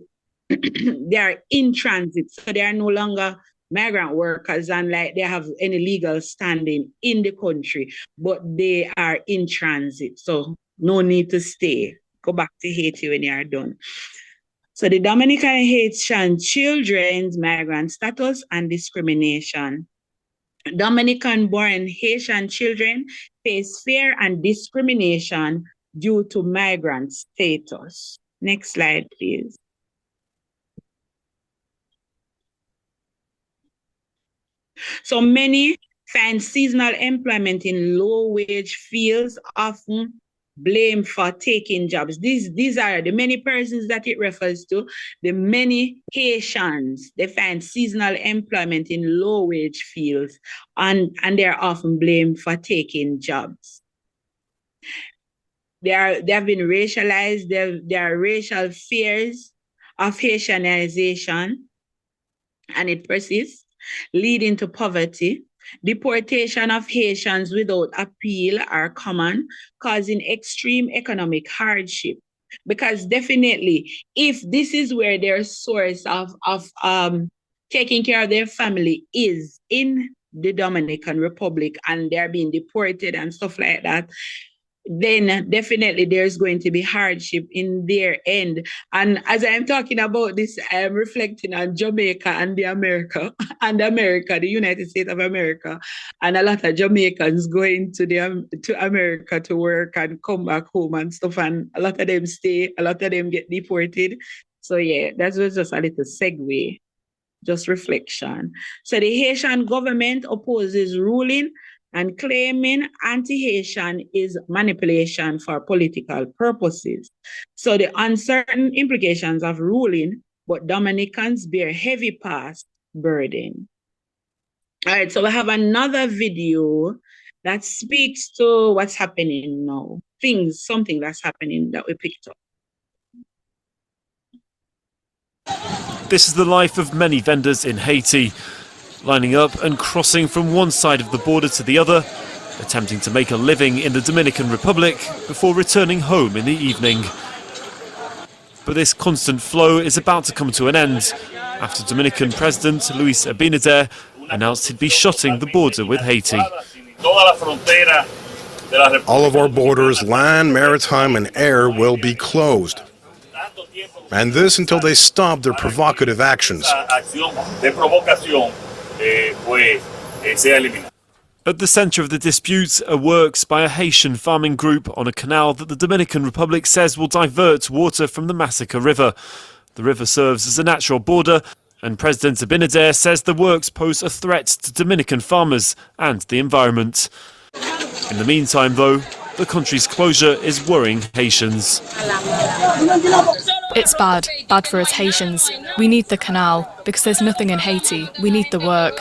they are in transit. So they are no longer migrant workers and like they have any legal standing in the country, but they are in transit. So no need to stay. Go back to Haiti when you are done. So the Dominican and Haitian children's migrant status and discrimination. Dominican-born Haitian children face fear and discrimination due to migrant status. Next slide, please. So many find seasonal employment in low-wage fields, often blamed for taking jobs. These are the many persons that it refers to. The many Haitians, they find seasonal employment in low-wage fields, and they're often blamed for taking jobs. They have been racialized. There are racial fears of Haitianization, and it persists, leading to poverty. Deportation of Haitians without appeal are common, causing extreme economic hardship. Because definitely, if this is where their source of taking care of their family is in the Dominican Republic and they're being deported and stuff like that, then definitely there's going to be hardship in their end. And as I'm talking about this, I'm reflecting on Jamaica and the United States of America, and a lot of Jamaicans going to America to work and come back home and stuff, and a lot of them stay, a lot of them get deported. So yeah, that was just a little segue, just reflection. So the Haitian government opposes ruling and claiming anti-Haitian is manipulation for political purposes. So the uncertain implications of ruling, but Dominicans bear heavy past burden. All right, so we have another video that speaks to what's happening now. Something that's happening that we picked up. This is the life of many vendors in Haiti, lining up and crossing from one side of the border to the other, attempting to make a living in the Dominican Republic before returning home in the evening. But this constant flow is about to come to an end after Dominican President Luis Abinader announced he'd be shutting the border with Haiti. All of our borders, land, maritime and air, will be closed. And this until they stop their provocative actions. At the centre of the dispute are works by a Haitian farming group on a canal that the Dominican Republic says will divert water from the Massacre River. The river serves as a natural border, and President Abinader says the works pose a threat to Dominican farmers and the environment. In the meantime, though, the country's closure is worrying Haitians. It's bad for us Haitians. We need the canal because there's nothing in Haiti. We need the work.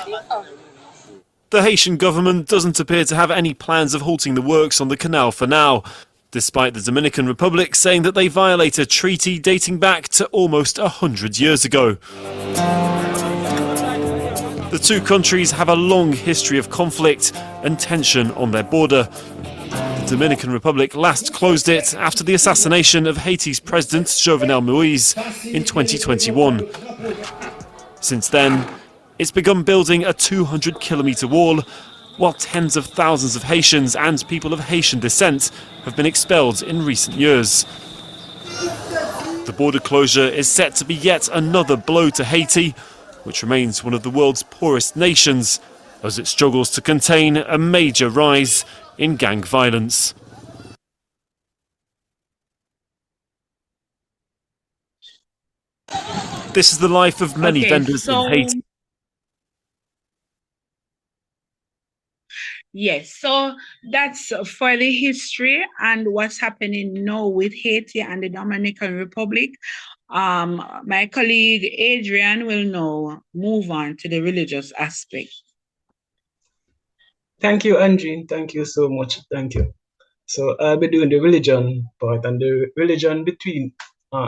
The Haitian government doesn't appear to have any plans of halting the works on the canal for now, despite the Dominican Republic saying that they violate a treaty dating back to almost 100 years ago. The two countries have a long history of conflict and tension on their border. The Dominican Republic last closed it after the assassination of Haiti's President Jovenel Moïse in 2021. Since then, it's begun building a 200-kilometre wall, while tens of thousands of Haitians and people of Haitian descent have been expelled in recent years. The border closure is set to be yet another blow to Haiti, which remains one of the world's poorest nations, as it struggles to contain a major rise in gang violence. This is the life of many vendors in Haiti. Yes, so that's for the history and what's happening now with Haiti and the Dominican Republic. My colleague Adrian will now move on to the religious aspect. Thank you, Angie. Thank you so much. Thank you. So I'll be doing the religion part, and the religion between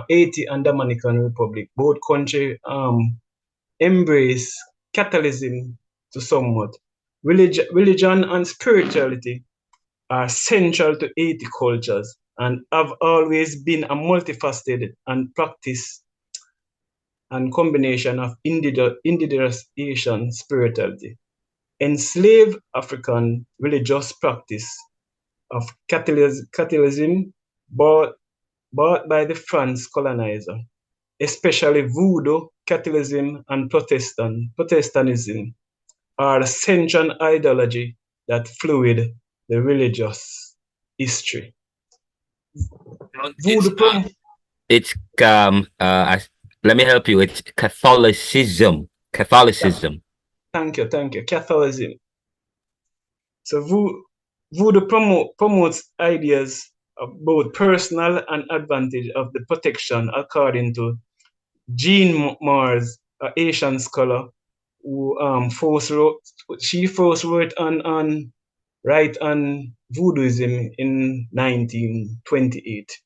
Haiti and Dominican Republic. Both countries embrace Catholicism to somewhat. Religion and spirituality are central to Haiti cultures and have always been a multifaceted and practice and combination of indigenous Asian spirituality. Enslaved African religious practice of Catholicism brought by the French colonizer, especially Voodoo, Catholicism, and Protestantism, are central ideology that fluid the religious history. Let me help you. It's Catholicism. Catholicism. Thank you. Catholicism. So Voodoo promotes ideas of both personal and advantage of the protection, according to Jean Mars, an Asian scholar who first wrote on Voodooism in 1928.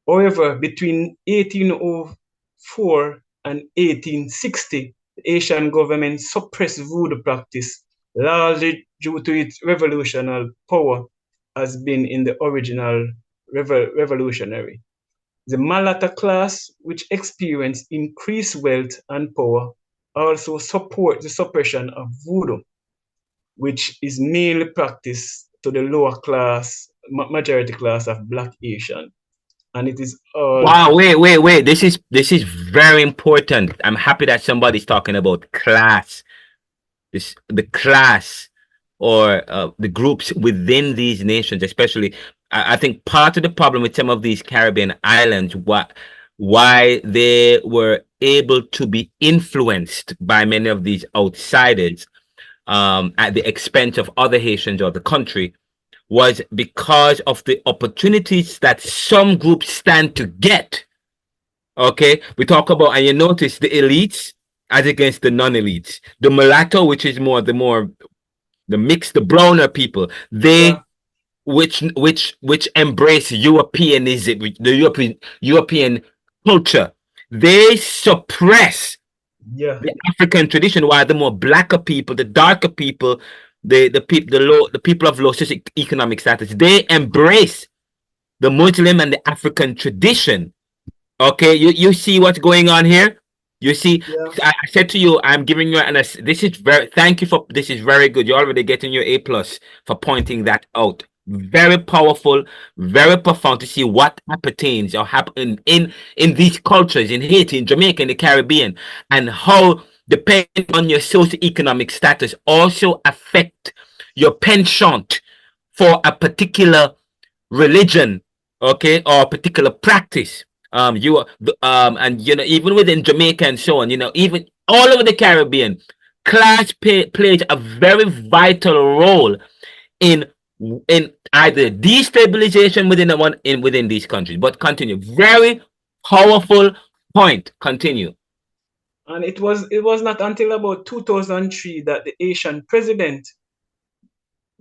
However, between 1804 and 1860, the Asian government suppressed Voodoo practice, largely due to its revolutionary power as being in the original revolutionary. The Malata class, which experienced increased wealth and power, also support the suppression of Voodoo, which is mainly practiced to the lower class, majority class of Black Asian. And it is wow, wait. This is very important. I'm happy that somebody's talking about class. The class or the groups within these nations, especially. I think part of the problem with some of these Caribbean islands, why they were able to be influenced by many of these outsiders at the expense of other Haitians or the country, was because of the opportunities that some groups stand to get. Okay, we talk about, and you notice the elites as against the non-elites. The mulatto, which is the mixed, the browner people, which embrace Europeanism, the European culture, they suppress the African tradition, while the more blacker people, the darker people, the people of low socioeconomic status, they embrace the Muslim and the African tradition. Okay, you see what's going on here? You see, I said to you, I'm giving you this is very good. You're already getting your A+ for pointing that out. Very powerful, very profound to see what appertains or happen in these cultures, in Haiti, in Jamaica, in the Caribbean, and how, depending on your socioeconomic status, also affect your penchant for a particular religion, okay, or a particular practice. And even within Jamaica and so on, even all over the Caribbean, class plays a very vital role in either destabilization within these countries. But continue. Very powerful point. Continue. And it was not until about 2003 that the Haitian president,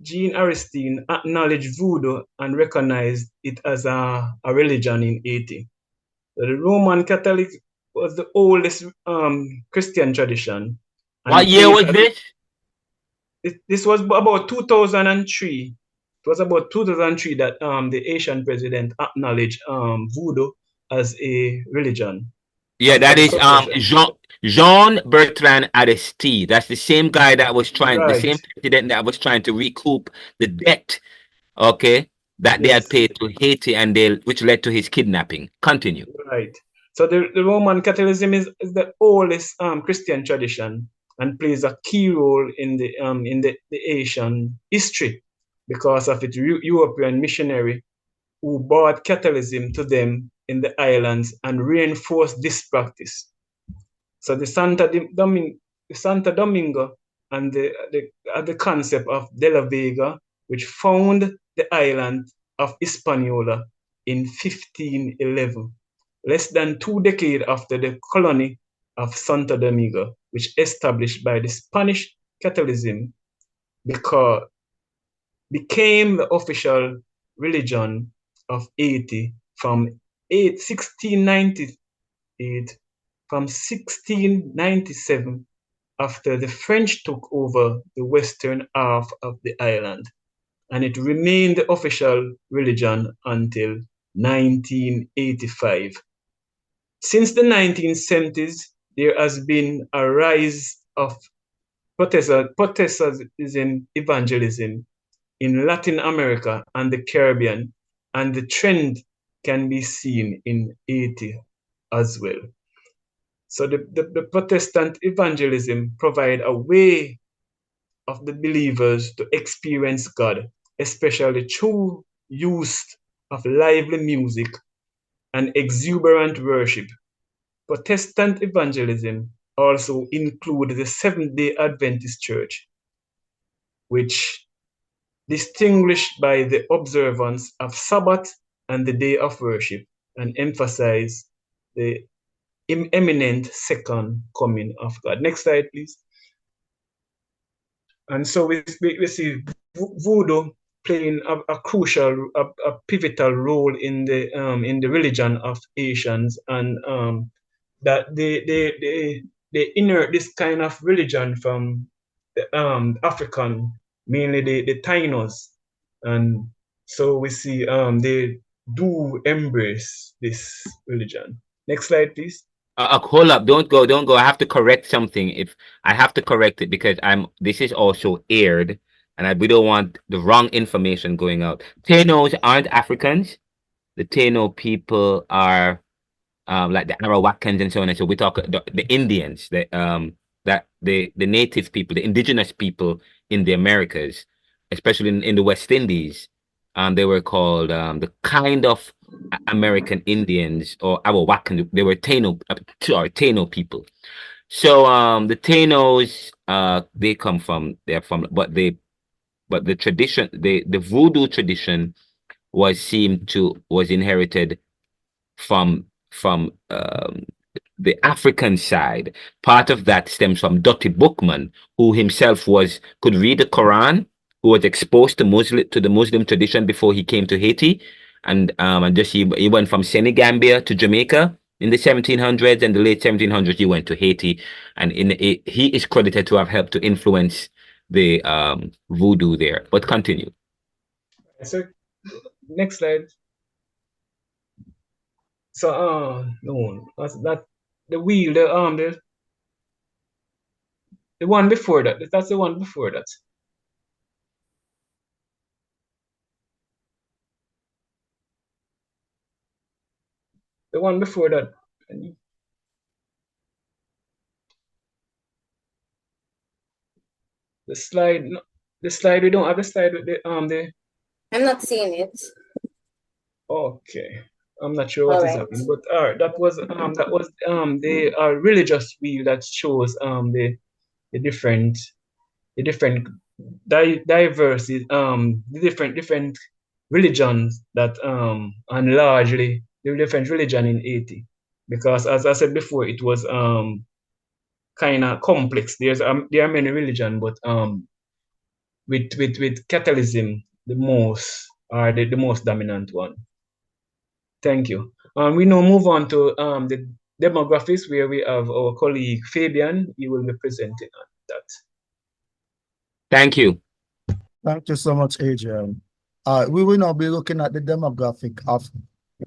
Jean Aristide, acknowledged voodoo and recognized it as a religion in Haiti. So the Roman Catholic was the oldest Christian tradition. What year was this? This was about 2003. It was about 2003 that the Haitian president acknowledged voodoo as a religion. Yeah, that is Jean Bertrand Aristide. That's the same guy that was trying, the same president that was trying to recoup the debt, okay, that they had paid to Haiti, and which led to his kidnapping. Continue. Right. So the Roman Catholicism is the oldest Christian tradition and plays a key role in the Haitian history because of its European missionary who brought Catholicism to them in the islands and reinforced this practice. So the Santo Domingo and the concept of De La Vega, which found the island of Hispaniola in 1511, less than 2 decades after the colony of Santo Domingo, which established by the Spanish Catholicism, became the official religion of Haiti from 1697 after the French took over the western half of the island, and it remained the official religion until 1985. Since the 1970s, there has been a rise of Protestantism evangelism in Latin America and the Caribbean, and the trend can be seen in Haiti as well. So the Protestant evangelism provide a way of the believers to experience God, especially through use of lively music and exuberant worship. Protestant evangelism also include the Seventh-day Adventist Church, which distinguished by the observance of Sabbath and the day of worship, and emphasize the imminent second coming of God. Next slide, please. And so we see voodoo playing a crucial, a pivotal role in the religion of Haitians, and that they inherit this kind of religion from the African, mainly the Tainos, and so we see they do embrace this religion. Next slide, please. Hold up, don't go. I have to correct something. If I have to correct it because this is also aired, and we don't want the wrong information going out. Tainos aren't Africans. The Taino people are like the Arawakans and so on and so. We talk the Indians, the native people, the indigenous people in the Americas, especially in the West Indies. They were called the kind of American Indians or Arawakan. They were Taino people. So the Tainos, but the tradition, the voodoo tradition was inherited from the African side. Part of that stems from Dottie Bookman, who himself could read the Quran, who was exposed to the Muslim tradition before he came to Haiti, and he went from Senegambia to Jamaica in the 1700s, and the late 1700s he went to Haiti, and he is credited to have helped to influence the voodoo there. But continue. So next slide. So no, that's the wheel, the one before that. That's the one before that. The one before that. The slide, we don't have the slide with the I'm not seeing it. Okay. I'm not sure what is happening, but that was the religious wheel that shows the different diversity, the different religions that and largely the different religion in Haiti, because as I said before, it was kind of complex. There are many religions, but with Catholicism the most dominant one. Thank you. We now move on to the demographics, where we have our colleague Fabian. He will be presenting on that. Thank you. Thank you so much, Adrian. We will now be looking at the demographic of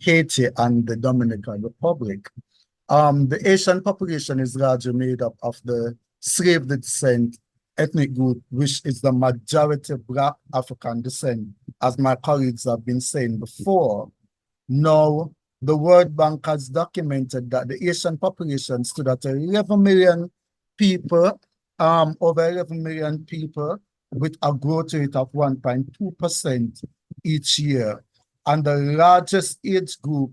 Haiti and the Dominican Republic. The Asian population is largely made up of the slave descent ethnic group, which is the majority Black African descent, as my colleagues have been saying before. Now, the World Bank has documented that the Asian population stood at 11 million people, over 11 million people, with a growth rate of 1.2% each year. And the largest age group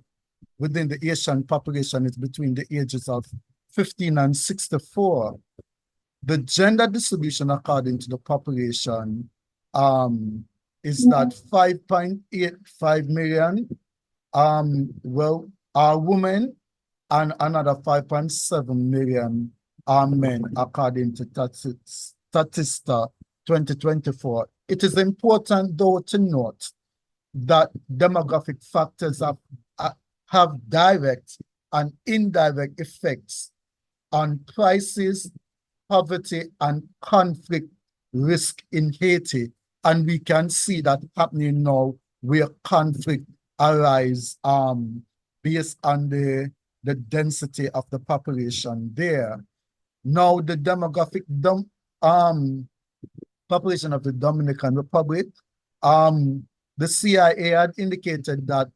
within the Asian population is between the ages of 15 and 64. The gender distribution according to the population is that 5.85 million are women, and another 5.7 million are men, according to Statista 2024. It is important, though, to note that demographic factors have direct and indirect effects on prices, poverty, and conflict risk in Haiti. And we can see that happening now, where conflict arise based on the density of the population there. Now, the demographic population of the Dominican Republic, the CIA had indicated that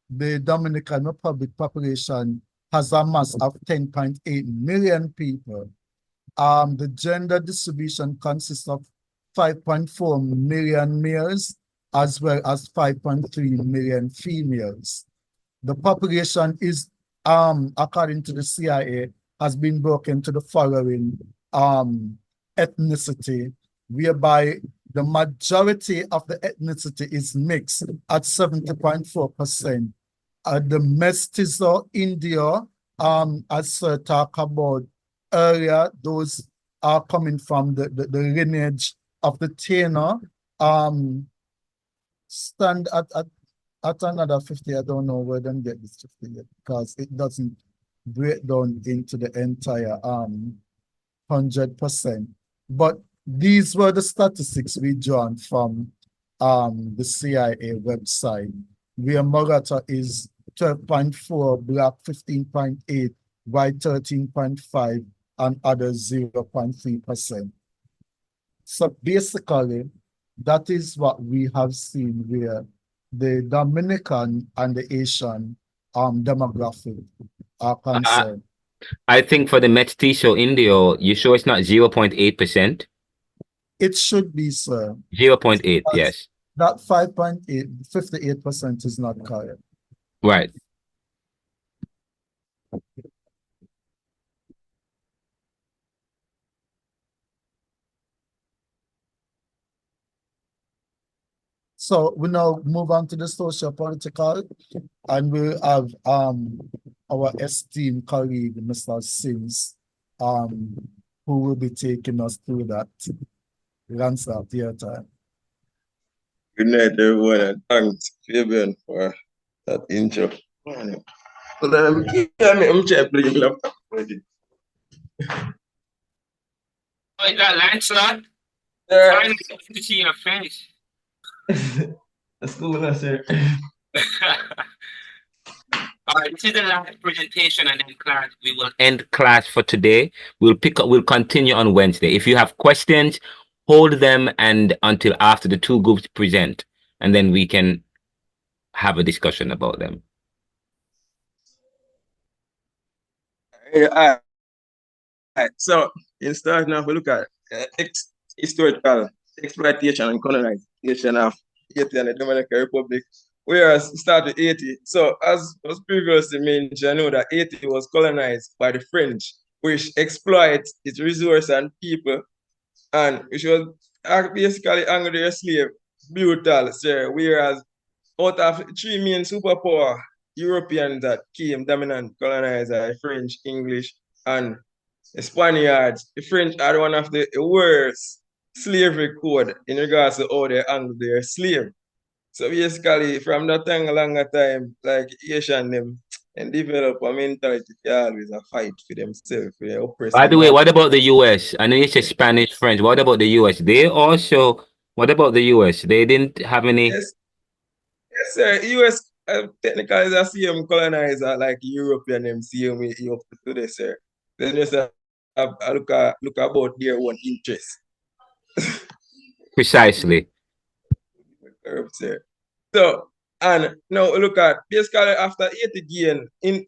the Dominican Republic population has a mass of 10.8 million people. The gender distribution consists of 5.4 million males as well as 5.3 million females. The population is, according to the CIA, has been broken to the following ethnicity, whereby the majority of the ethnicity is mixed at 70.4%. The Mestizo India, as Sir talked about earlier, those are coming from the lineage of the Taino, stand at another 50. I don't know where them get this 50 yet, because it doesn't break down into the entire 100%. But these were the statistics we drawn from the CIA website, where Murata is 12.4, Black 15.8, White 13.5, and others 0.3%. So basically, that is what we have seen, where the Dominican and the Asian demographic are concerned. I think for the Mestizo Indio, you sure it's not 0.8%? It should be, sir. 0.8, yes. That 5.8, 58% is not correct. Right. So we now move on to the socio-political, and we have our esteemed colleague, Mr. Sims, who will be taking us through that. Ransom, your time. Good night, everyone, and thanks, Fabian, for that intro. I'm trying to play your laptop. Oh, is that Lancelot? Finally get to see your face. That's cool, sir. All right, this is the last presentation, and then class, we will end class for today. We'll continue on Wednesday. If you have questions, hold them and until after the two groups present, and then we can have a discussion about them. All right. So, in starting off, we look at historical exploitation and colonization of Haiti and the Dominican Republic. Whereas we start with Haiti. So, as was previously mentioned, I know that Haiti was colonized by the French, which exploit its resources and people, and which was basically angry their slave, brutal, sir. Whereas out of three main superpower Europeans that came dominant colonizer, French, English, and the Spaniards, the French are one of the worst slavery code in regards to how they handle their slave. So basically, from that time, a longer time, like Asian them, and develop a mentality to always a fight for themselves, for their By oppressive the way, master. what about the US? I know you say Spanish, French. What about the US? They also, what about the US? They didn't have any. Yes, yes, sir. US technically is a same colonizer like European them same way up to today, sir. They just look about their own interests. Precisely. Correct, sir. So, and now look at basically after Haiti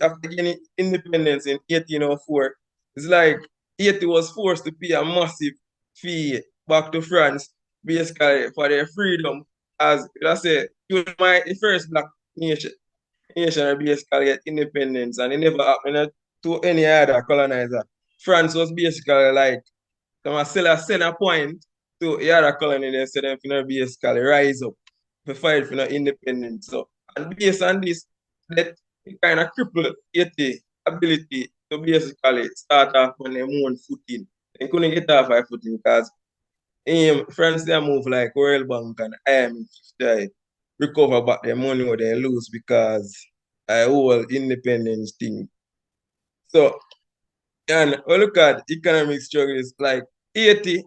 after gaining independence in 1804, it's like Haiti was forced to pay a massive fee back to France, basically for their freedom. As I say, it was the first black nation basically get independence, and it never happened to any other colonizer. France was basically like them sell a point to the other colony, they say them finna basically rise up to fight for independence. So, and based on this, that kind of crippled Haiti ability to basically start off on their own footing. They couldn't get off their footing because France they move like World Bank and IMF to recover back their money what they lose because I whole independence thing. So, and we look at economic struggles like Haiti,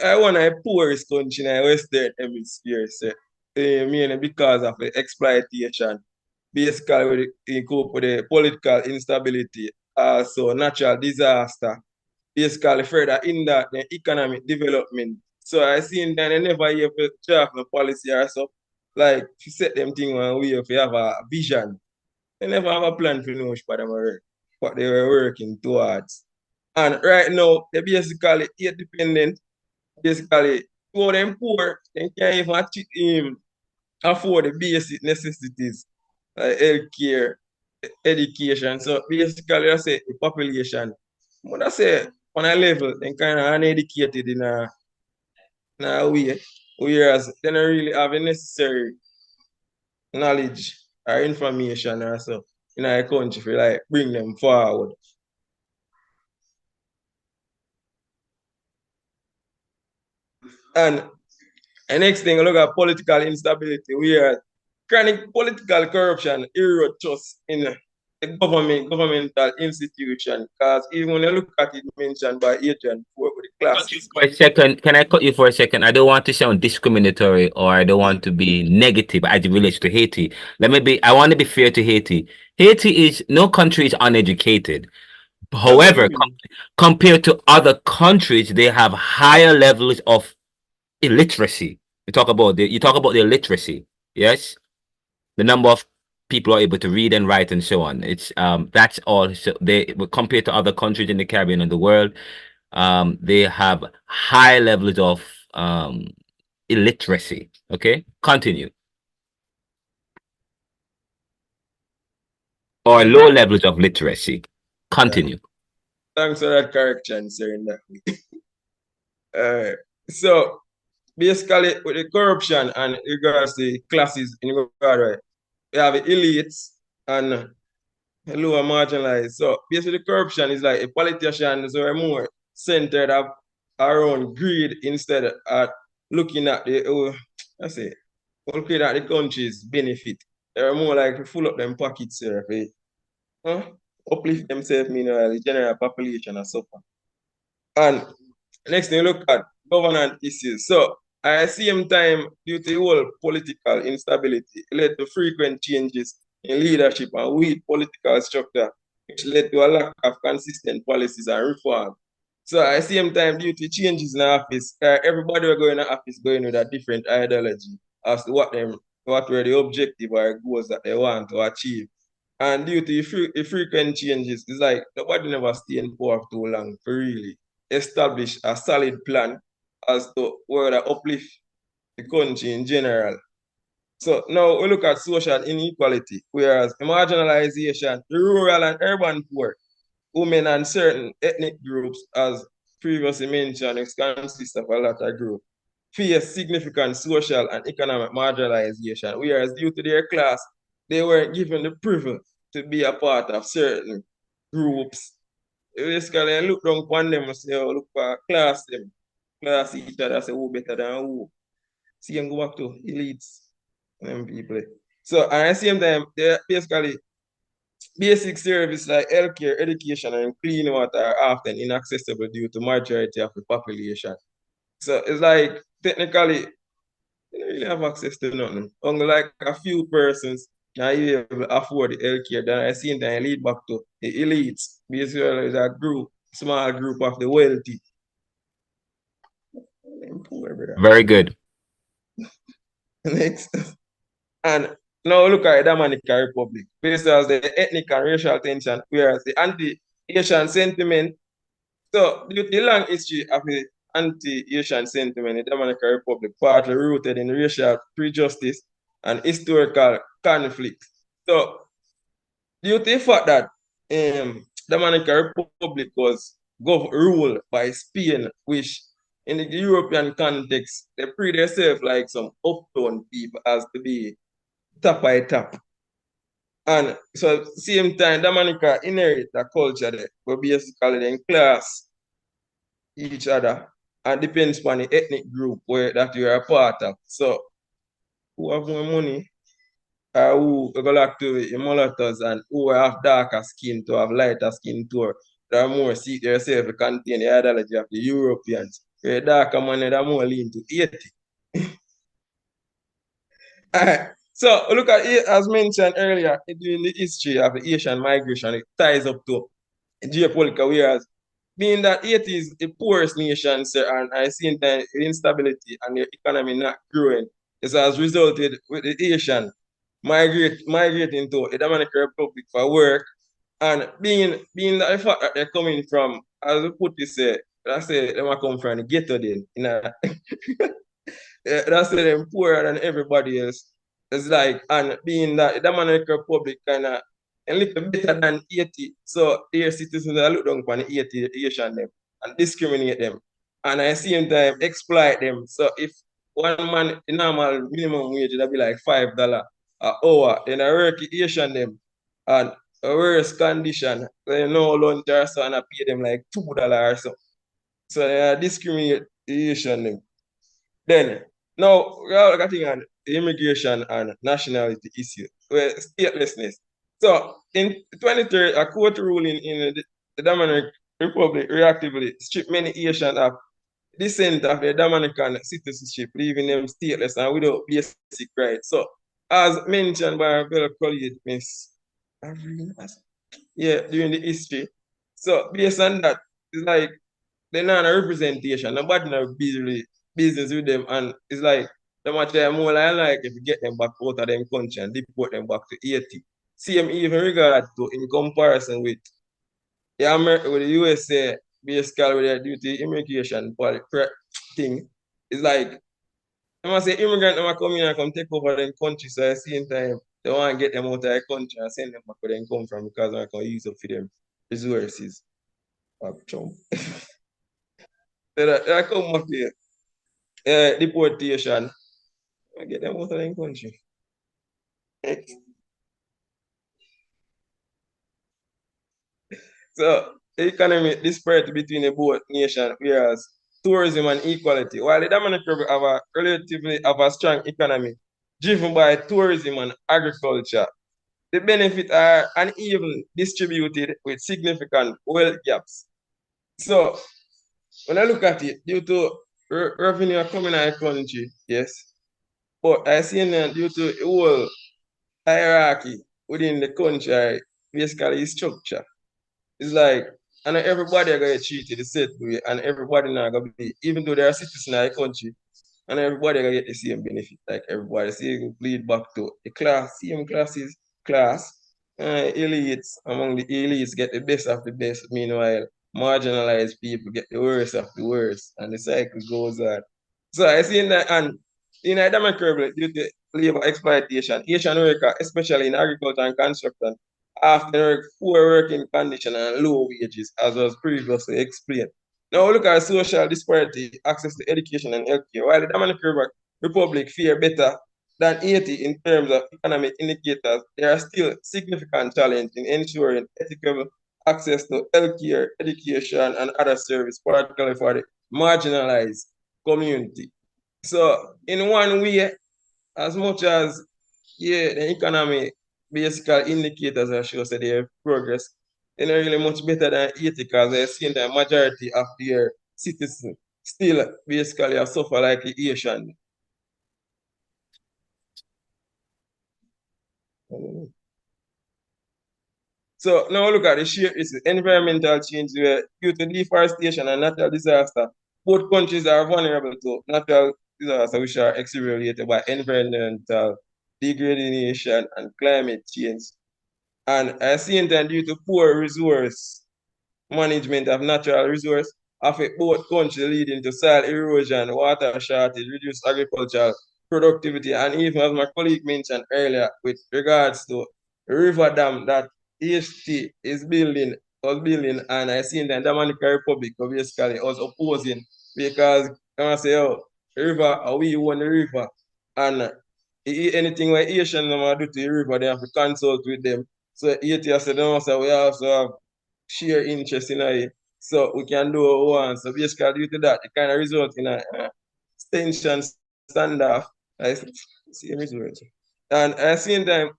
I want the poorest country in the Western Hemisphere, so, mainly because of the exploitation, basically with the political instability, also natural disaster, basically further in that the economic development. So I seen that they never have a draft no policy or so, like if you set them thing one way, if you have a vision, they never have a plan for know what they were working towards. And right now, they basically independent. Basically, two of them poor, they can't even afford the basic necessities like healthcare, education. So basically, I say the population, but I say on a level, they kind of uneducated in a way, whereas they don't really have the necessary knowledge or information or so in our country for like bring them forward. And the next thing, look at political instability, where chronic political corruption erode trust in the governmental institution. Because even when you look at it mentioned by Adrian before with the classes. For a second, can I cut you for a second? I don't want to sound discriminatory or I don't want to be negative as it relates to Haiti. I want to be fair to Haiti. No country is uneducated. However, compared to other countries, they have higher levels of illiteracy. You talk about the illiteracy, yes? The number of people are able to read and write and so on. It's that's all. So compared to other countries in the Caribbean and the world, they have high levels of illiteracy. Okay, continue. Or low levels of literacy. Continue. Thanks for that correction, sir. In that. So basically, with the corruption and regards to classes in regard, we have the elites and the lower marginalized. So basically, the corruption is like a politicians who are more centered around greed instead of looking at looking at the country's benefit. They're more like to full up them pockets here, uplift themselves, meanwhile the general population and so on. And next thing, look at governance issues. So at the same time, due to the whole political instability, it led to frequent changes in leadership and weak political structure, which led to a lack of consistent policies and reform. So at the same time, due to changes in the office, everybody were going to office going with a different ideology as to what were the objective or goals that they want to achieve. And due to the frequent changes, it's like nobody never stay in power for too long to really establish a solid plan as to where to uplift the country in general. So now we look at social inequality, whereas marginalization, the rural and urban poor, women and certain ethnic groups, as previously mentioned, it consists of a lot of groups, face significant social and economic marginalization, whereas due to their class, they weren't given the privilege to be a part of certain groups basically look down upon them and say, oh, look for class them. Class each other, say who better than who. See and go back to elites and people. So at the same time, they basically basic service like healthcare, education, and clean water are often inaccessible due to majority of the population. So it's like technically you don't really have access to nothing. Only like a few persons can able to afford the healthcare. Then I see that lead back to the elites. Basically, it's a group, small group of the wealthy. Very good. Next. And now look at the Dominica Republic. Based on the ethnic and racial tension, whereas the anti-Asian sentiment. So due to the long history of the anti-Asian sentiment in the Dominican Republic, partly rooted in racial prejudice and historical conflict. So due to the fact that Dominican Republic was ruled by Spain, which in the European context, they pre themselves like some uptown people as to be top by top. And so same time, Dominica inherit a culture there, where basically in class each other and depends on the ethnic group where that you are a part of. So who have more money who go like to the mulattoes and who have darker skin to have lighter skin to that more seek themselves to contain the ideology of the Europeans. Where darker money that more lean to 80. Alright. So look at it, as mentioned earlier, during the history of the Asian migration, it ties up to geopolitical, whereas being that Haiti is the poorest nation, sir, and I see the instability and the economy not growing, this has resulted with the Asian migrating to the Dominican Republic for work, and being that the fact that they're coming from, as we put this, let's say they might come from the ghetto then, that's say them poorer than everybody else. It's like, and being that the Dominican Republic kind of a little better than Haiti, so their citizens are look down upon the Haiti Asian them and discriminate them, and at the same time exploit them. So if one man, the normal minimum wage would be like $5 an hour, then I work Asian them and a worse condition, they no lunch or so, and I pay them like $2 or so. So they discriminate the Asian them. Then now we are getting on the immigration and nationality issue, where statelessness. So in 2023, a court ruling in the Dominican Republic reactively stripped many Asians of descent of their Dominican citizenship, leaving them stateless and without basic rights. So as mentioned by our fellow colleague, Miss Avril, during the history. So based on that, it's like they're not a representation. Nobody no business with them, and it's like the much more like if you get them back out of them country and deport them back to Haiti. Same even regard to in comparison with with the USA, basically with their duty immigration thing. It's like I must say immigrant never come in and come take over them country, so at the same time they want to get them out of the country and send them back where they come from because they can use up for them resources. So they come up here. Deportation. I get them out of the country. So the economic disparity between the both nations, whereas tourism and equality. While the Dominican Republic have a strong economy driven by tourism and agriculture, the benefits are uneven distributed with significant wealth gaps. So when I look at it, due to revenue coming out of the country, yes, but I see that due to the whole hierarchy within the country, basically structure. It's like, and everybody are going to treat it the same way, and everybody not going to be, even though they are citizens in the country, and everybody going to get the same benefit. Like everybody, see, it lead back to the same class, elites, among the elites get the best of the best, meanwhile, marginalized people get the worst of the worst, and the cycle goes on. So I see that, and in the Dominican Republic, due to labor exploitation, Asian workers, especially in agriculture and construction, after poor working conditions and low wages, as was previously explained. Now look at social disparity, access to education and healthcare. While the Dominican Republic fare better than Haiti in terms of economic indicators, there are still significant challenges in ensuring ethical access to healthcare, education, and other services, particularly for the marginalized community. So in one way, as much as the economy basically indicators are show that they have progress, they're not really much better than Haiti because they're seeing the majority of their citizens still basically suffer like the Asian. So now look at the sheer issue. Environmental change due to deforestation and natural disaster. Both countries are vulnerable to natural disasters which are exacerbated by environmental degradation and climate change. And at the same time, due to poor resource management of natural resource, affect both countries, leading to soil erosion, water shortage, reduced agricultural productivity, and even as my colleague mentioned earlier, with regards to river dam that HT was building, and I seen the Dominica Republic basically was opposing because I say, oh, river, we own the river, and anything where Asian do to the river, they have to consult with them. So Haiti said, no, so we also have share interest in it, so we can do what we want. So basically, due to that, it kind of result in a extension standoff. I see result. And at the same time,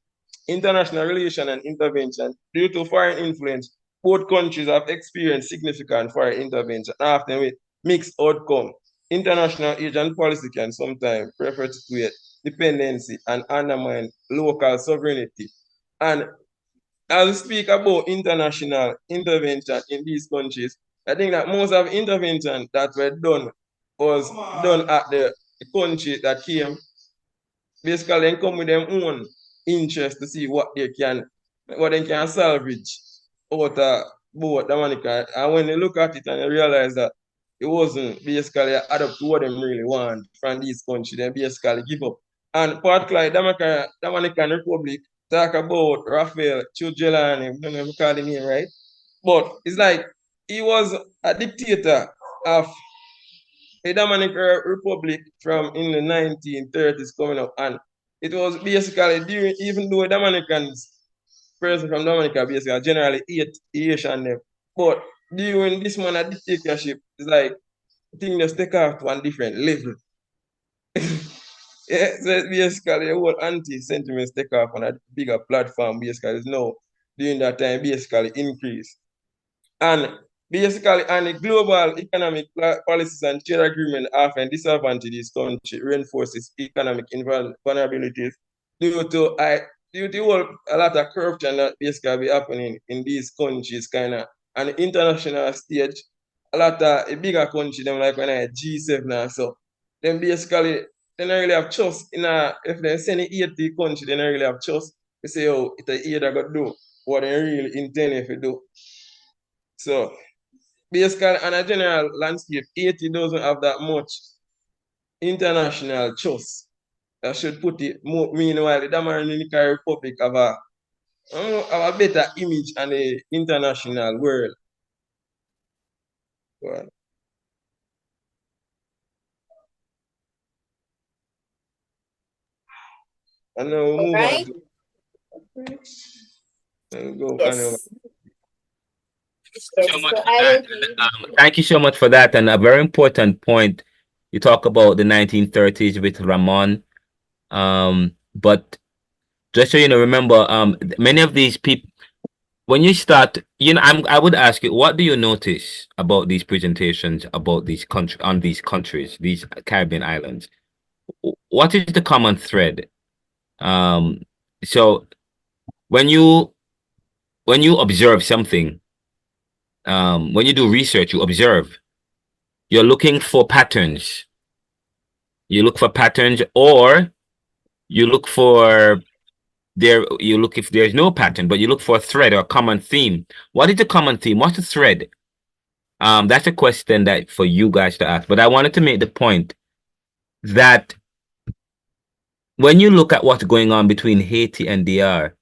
international relation and intervention due to foreign influence, both countries have experienced significant foreign intervention, often with mixed outcome. International aid and policy can sometimes perpetuate dependency and undermine local sovereignty. And as we speak about international intervention in these countries, I think that most of intervention that were done was done at the country that came. Basically, they come with their own interest to see what they can salvage out of both Dominica. And when they look at it and they realize that it wasn't basically adapt to what they really want from these countries, they basically give up. And particularly Dominican Republic, talk about Rafael Chujelani, I don't know if you call the name right, but it's like he was a dictator of the Dominican Republic from in the 1930s coming up, and it was basically during, even though Dominicans, person from Dominica basically generally hate Asian them, but during this man of dictatorship, it's like things just take off to one different level. Yeah, so basically the whole anti-sentiments take off on a bigger platform basically is now during that time basically increase. And basically on the global economic policies and trade agreement often disadvantage this country, reinforces economic vulnerabilities due to a lot of corruption that basically be happening in these countries kind of. On the international stage, a lot of a bigger country, them like when I G7 now, so then basically they don't really have trust in if they send it to the country, they don't really have trust. They say, oh, it's a aid that got do what they really intend to do. So basically on a general landscape, Haiti doesn't have that much international trust. I should put it more. Meanwhile, the Dominica Republic have a better image on the international world. Well, and now we move on to go on over. So much for that. And, thank you so much for that. And a very important point, you talk about the 1930s with Ramon. But just so you know, remember, many of these people, when you start, I would ask you, what do you notice about these presentations about these countries, these Caribbean islands? What is the common thread? So when you observe something, when you do research, you observe, you're looking for patterns. You look for patterns, or you look for if there's no pattern, but you look for a thread or a common theme. What is the common theme? What's the thread? That's a question that for you guys to ask. But I wanted to make the point that when you look at what's going on between Haiti and DR,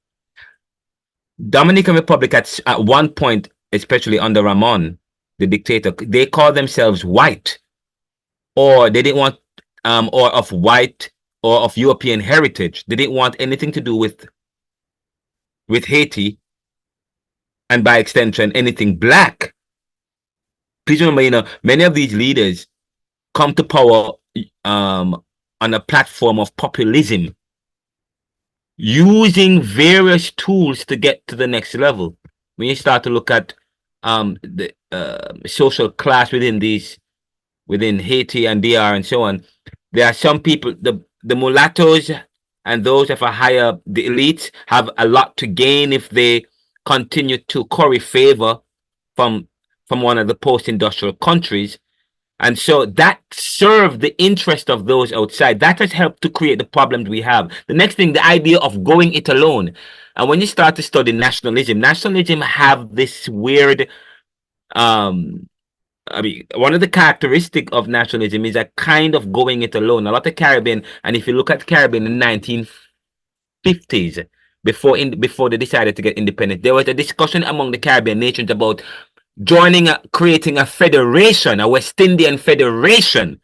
Dominican Republic at one point, especially under Ramon, the dictator, they called themselves white, or they didn't want, or of white or of European heritage. They didn't want anything to do with Haiti. and by extension, anything black. Please remember, many of these leaders come to power on a platform of populism, using various tools to get to the next level. When you start to look at the social class within Haiti and DR and so on, there are some people, the mulattoes and those of a higher, the elites have a lot to gain if they continue to curry favor from one of the post-industrial countries. And so that served the interest of those outside. That has helped to create the problems we have. The next thing, the idea of going it alone. And when you start to study nationalism have this weird, one of the characteristics of nationalism is a kind of going it alone. A lot of Caribbean, and if you look at Caribbean in the 1950s, before they decided to get independent, there was a discussion among the Caribbean nations about creating a federation, a West Indian federation.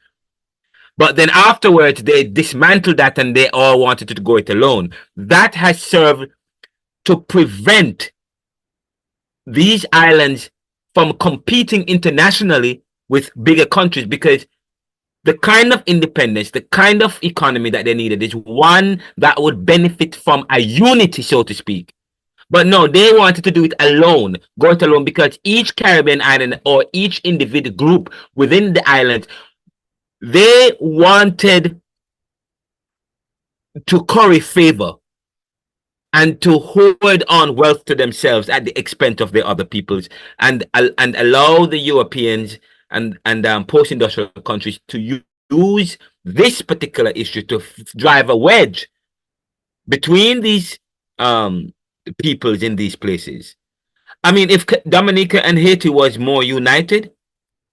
But then afterwards, they dismantled that and they all wanted to go it alone. That has served to prevent these islands from competing internationally with bigger countries, because the kind of independence, the kind of economy that they needed is one that would benefit from a unity, so to speak. But no, they wanted to do it alone, go it alone, because each Caribbean island or each individual group within the island, they wanted to curry favor and to hoard on wealth to themselves at the expense of the other peoples, and allow the Europeans and post-industrial countries to use this particular issue to drive a wedge between these peoples in these places. I mean, if Dominica and Haiti was more united,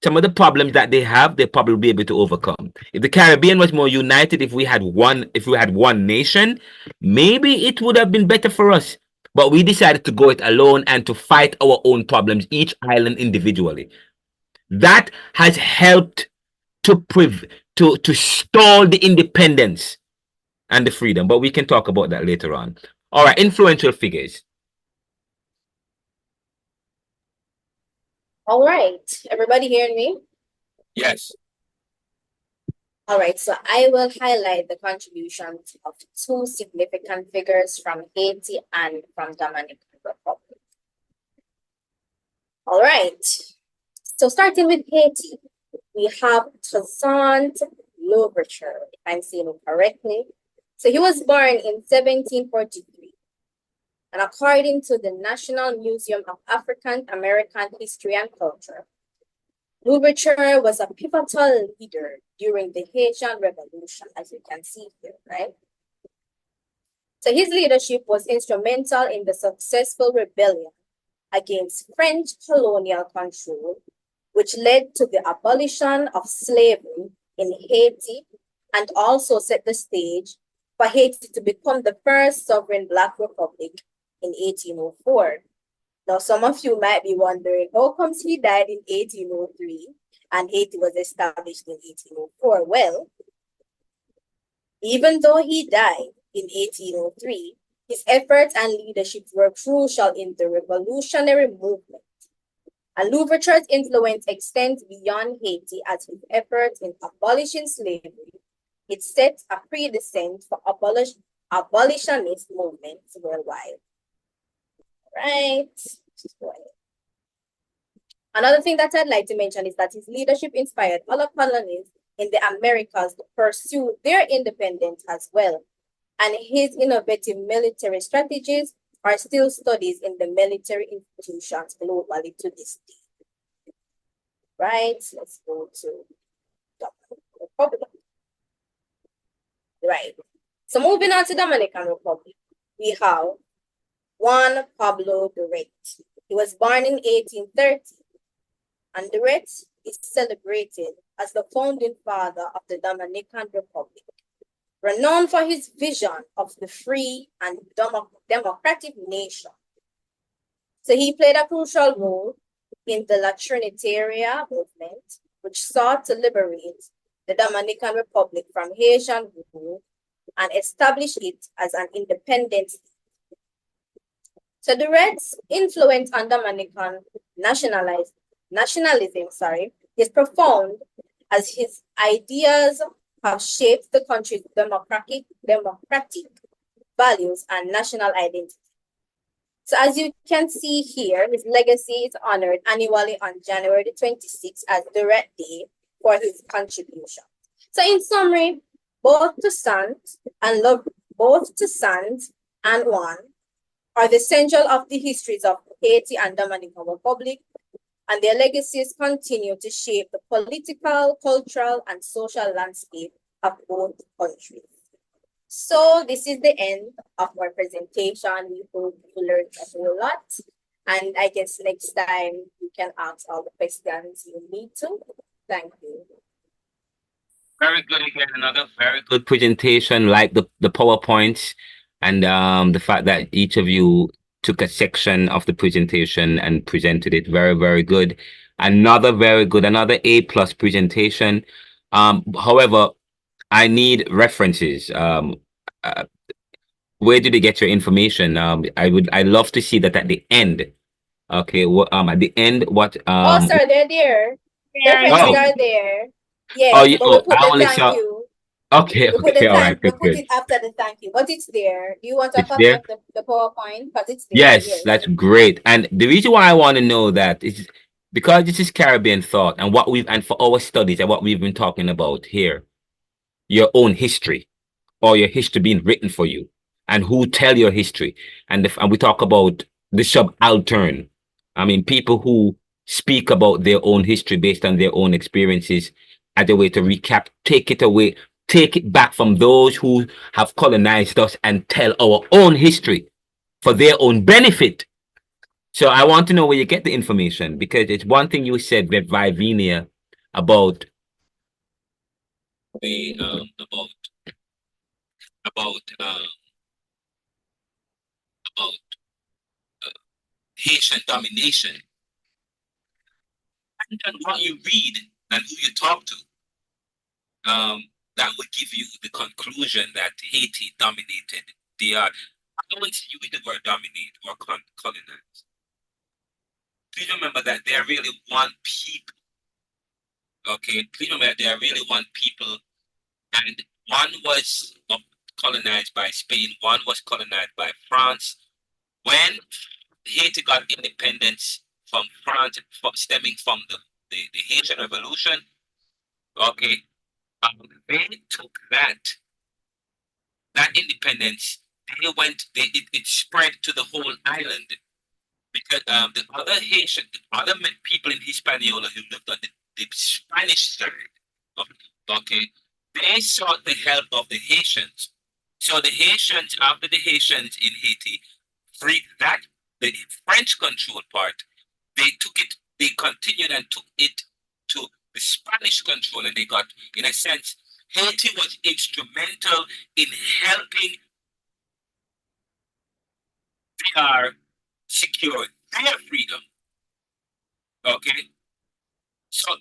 some of the problems that they have, they'll probably be able to overcome. If the Caribbean was more united, if we had one nation, maybe it would have been better for us. But we decided to go it alone and to fight our own problems, each island individually. That has helped to stall the independence and the freedom. But we can talk about that later on. All right, influential figures. All right, everybody hearing me? Yes. All right, so I will highlight the contributions of two significant figures from Haiti and from Dominican Republic. All right, so starting with Haiti, we have Toussaint Louverture, if I'm saying it correctly. So he was born in 1743. And according to the National Museum of African American History and Culture, Louverture was a pivotal leader during the Haitian Revolution, as you can see here, right? So his leadership was instrumental in the successful rebellion against French colonial control, which led to the abolition of slavery in Haiti and also set the stage for Haiti to become the first sovereign Black republic in 1804. Now, some of you might be wondering, how comes he died in 1803 and Haiti was established in 1804? Well, even though he died in 1803, his efforts and leadership were crucial in the revolutionary movement. And Louverture's influence extends beyond Haiti, as his efforts in abolishing slavery, it set a precedent for abolitionist movements worldwide. Right. Another thing that I'd like to mention is that his leadership inspired other colonies in the Americas to pursue their independence as well. And his innovative military strategies are still studied in the military institutions globally to this day. Right, let's go to Dominican Republic. Right, so moving on to Dominican Republic, we have Juan Pablo Duret. He was born in 1830, and Duret is celebrated as the founding father of the Dominican Republic, renowned for his vision of the free and democratic nation. So he played a crucial role in the La Trinitaria movement, which sought to liberate the Dominican Republic from Haitian rule and establish it as an independent state. So the Reds' influence on Dominican nationalism, is profound, as his ideas have shaped the country's democratic values and national identity. So as you can see here, his legacy is honored annually on January the 26th as the Red Day for his contribution. So in summary, both Toussaint and Juan are the central of the histories of Haiti and Dominican Republic, and their legacies continue to shape the political, cultural, and social landscape of both countries. So this is the end of our presentation. We hope you learned a whole lot. And I guess next time you can ask all the questions you need to. Thank you. Very good again. Another very good presentation, like the PowerPoints, and the fact that each of you took a section of the presentation and presented it. Very, very good. Another very good, another A+ presentation. However, I need references. Where did you get your information? I'd love to see that at the end. Okay. At the end, what? Oh, sir, they're there. References are there. Yes, Oh, you but we know, put I the only thank saw. you. Okay. We put Okay. the All right. we Good. put Good. it after the thank you, but it's there. Do you want a It's copy there. of the PowerPoint? Because it's there. Yes, Yes. that's great. And the reason why I want to know that is because this is Caribbean thought, and for our studies and what we've been talking about here, your own history, or your history being written for you, and who tell your history. And we talk about the subaltern. I mean, people who speak about their own history based on their own experiences as a way to recap, take it back from those who have colonized us and tell our own history for their own benefit. So I want to know where you get the information, because it's one thing you said with Vivinia about the about Haitian domination, and what you read and who you talk to, that would give you the conclusion that Haiti dominated DR. I don't want you with the word dominate or colonize. Please remember that they're really one people. Okay, please remember that they're really one people, and one was colonized by Spain, one was colonized by France. When Haiti got independence from France, stemming from the Haitian Revolution, okay, they took that independence. It spread to the whole island, because the other people in Hispaniola who lived on the Spanish side, okay, they sought the help of the Haitians. So the Haitians, after the Haitians in Haiti freed the French controlled part, they continued and took it to the Spanish control, and they got, in a sense, Haiti was instrumental in helping DR secure their freedom. Okay? So,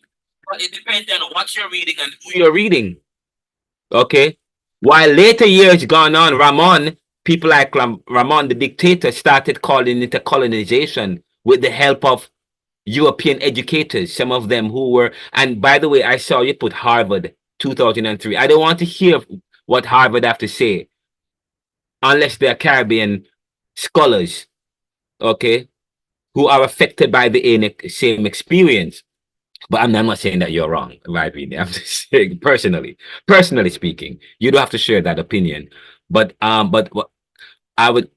but it depends on what you're reading and who you're reading. Okay? While later years gone on, people like Ramon the dictator started calling it a colonization with the help of European educators, some of them who were, and by the way, I saw you put Harvard 2003. I don't want to hear what Harvard have to say unless they're Caribbean scholars, okay, who are affected by the same experience. But I'm not saying that you're wrong, right? Really, I'm just saying personally speaking, you don't have to share that opinion. But what I would,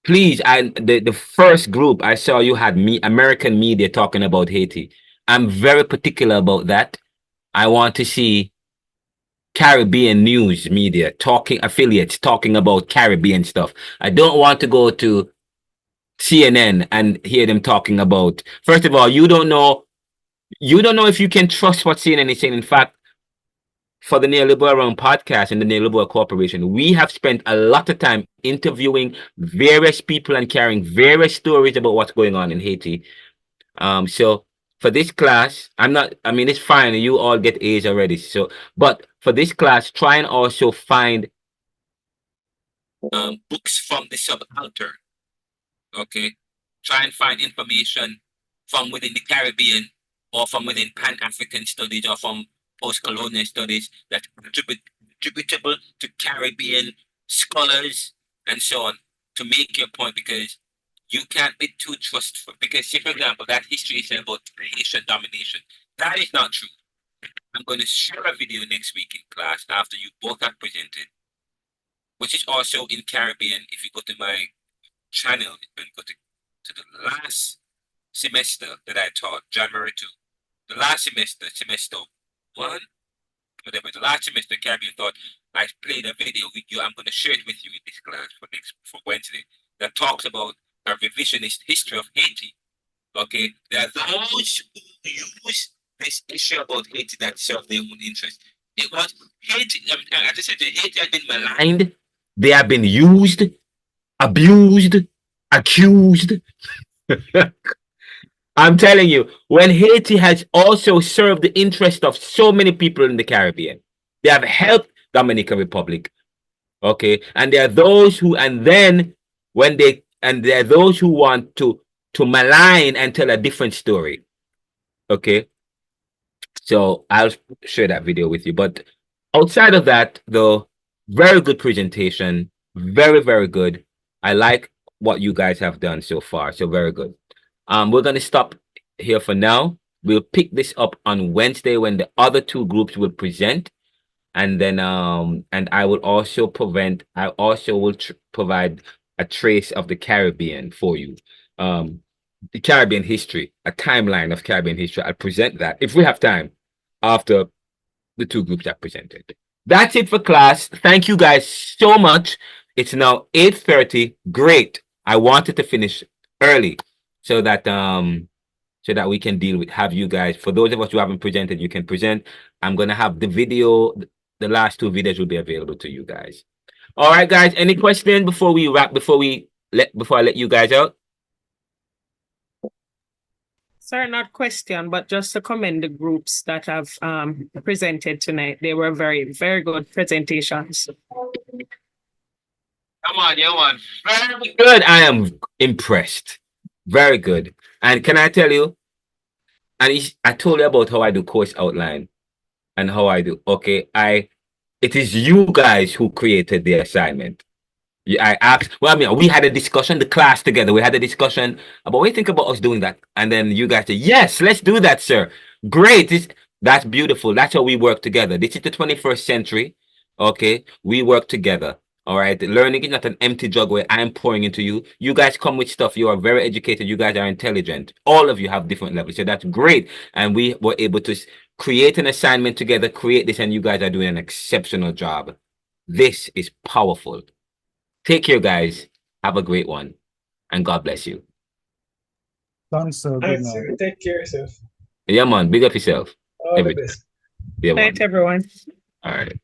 please, the first group I saw you had American media talking about Haiti. I'm very particular about that. I want to see Caribbean news media affiliates talking about Caribbean stuff. I don't want to go to CNN and hear them talking about. First of all, you don't know if you can trust what CNN is saying. In fact, for the NeoLiberal podcast and the NeoLiberal Corporation, we have spent a lot of time interviewing various people and carrying various stories about what's going on in Haiti. So for this class, it's fine. You all get A's already. So, but for this class, try and also find books from the subaltern. Okay, try and find information from within the Caribbean or from within Pan-African studies or from post-colonial studies that's attributable to Caribbean scholars and so on to make your point, because you can't be too trustful. Because, say, for example, that history is about Haitian domination. That is not true. I'm going to share a video next week in class after you both have presented, which is also in Caribbean. If you go to my channel and go to the last semester that I taught, January 2, the last semester 1, whatever, the last semester Caribbean thought, I played a video with you. I'm going to share it with you in this class for Wednesday that talks about a revisionist history of Haiti. Okay, there are those who use this issue about Haiti that serve their own interest. It was Haiti, as I said, Haiti has been maligned. They have been used, abused, accused. I'm telling you, when Haiti has also served the interest of so many people in the Caribbean, they have helped Dominica Republic. Okay, and there are those who, and then when they, and there are those who want to malign and tell a different story. Okay, so I'll share that video with you. But outside of that, though, very good presentation, very, very good. I like what you guys have done so far, so very good. We're going to stop here for now. We'll pick this up on Wednesday when the other two groups will present. And then and I will also provide a trace of the Caribbean for you. The Caribbean history, a timeline of Caribbean history. I'll present that if we have time after the two groups have presented. That's it for class. Thank you guys so much. It's now 8:30. Great. I wanted to finish early so that we can have you guys. For those of us who haven't presented, you can present. I'm gonna have the video. The last two videos will be available to you guys. All right, guys. Any questions before we wrap? Before I let you guys out? Sir, not question, but just to commend the groups that have presented tonight. They were very, very good presentations. Come on, very good. I am impressed. Very good. And can I tell you? And I told you about how I do course outline and how I do. Okay, it is you guys who created the assignment. I asked, well, I mean, we had a discussion, the class together. We had a discussion about what do you think about us doing that? And then you guys said, yes, let's do that, sir. Great. That's beautiful. That's how we work together. This is the 21st century. Okay, we work together. All right, learning is not an empty jug where I'm pouring into you. You guys come with stuff. You are very educated. You guys are intelligent. All of you have different levels. So that's great. And we were able to create an assignment together, create this, and you guys are doing an exceptional job. This is powerful. Take care, guys. Have a great one. And God bless you. Thanks, sir. All right, sir. Take care of yourself. Yeah, man. Big up yourself. All the best. Yeah, Good night, everyone. All right.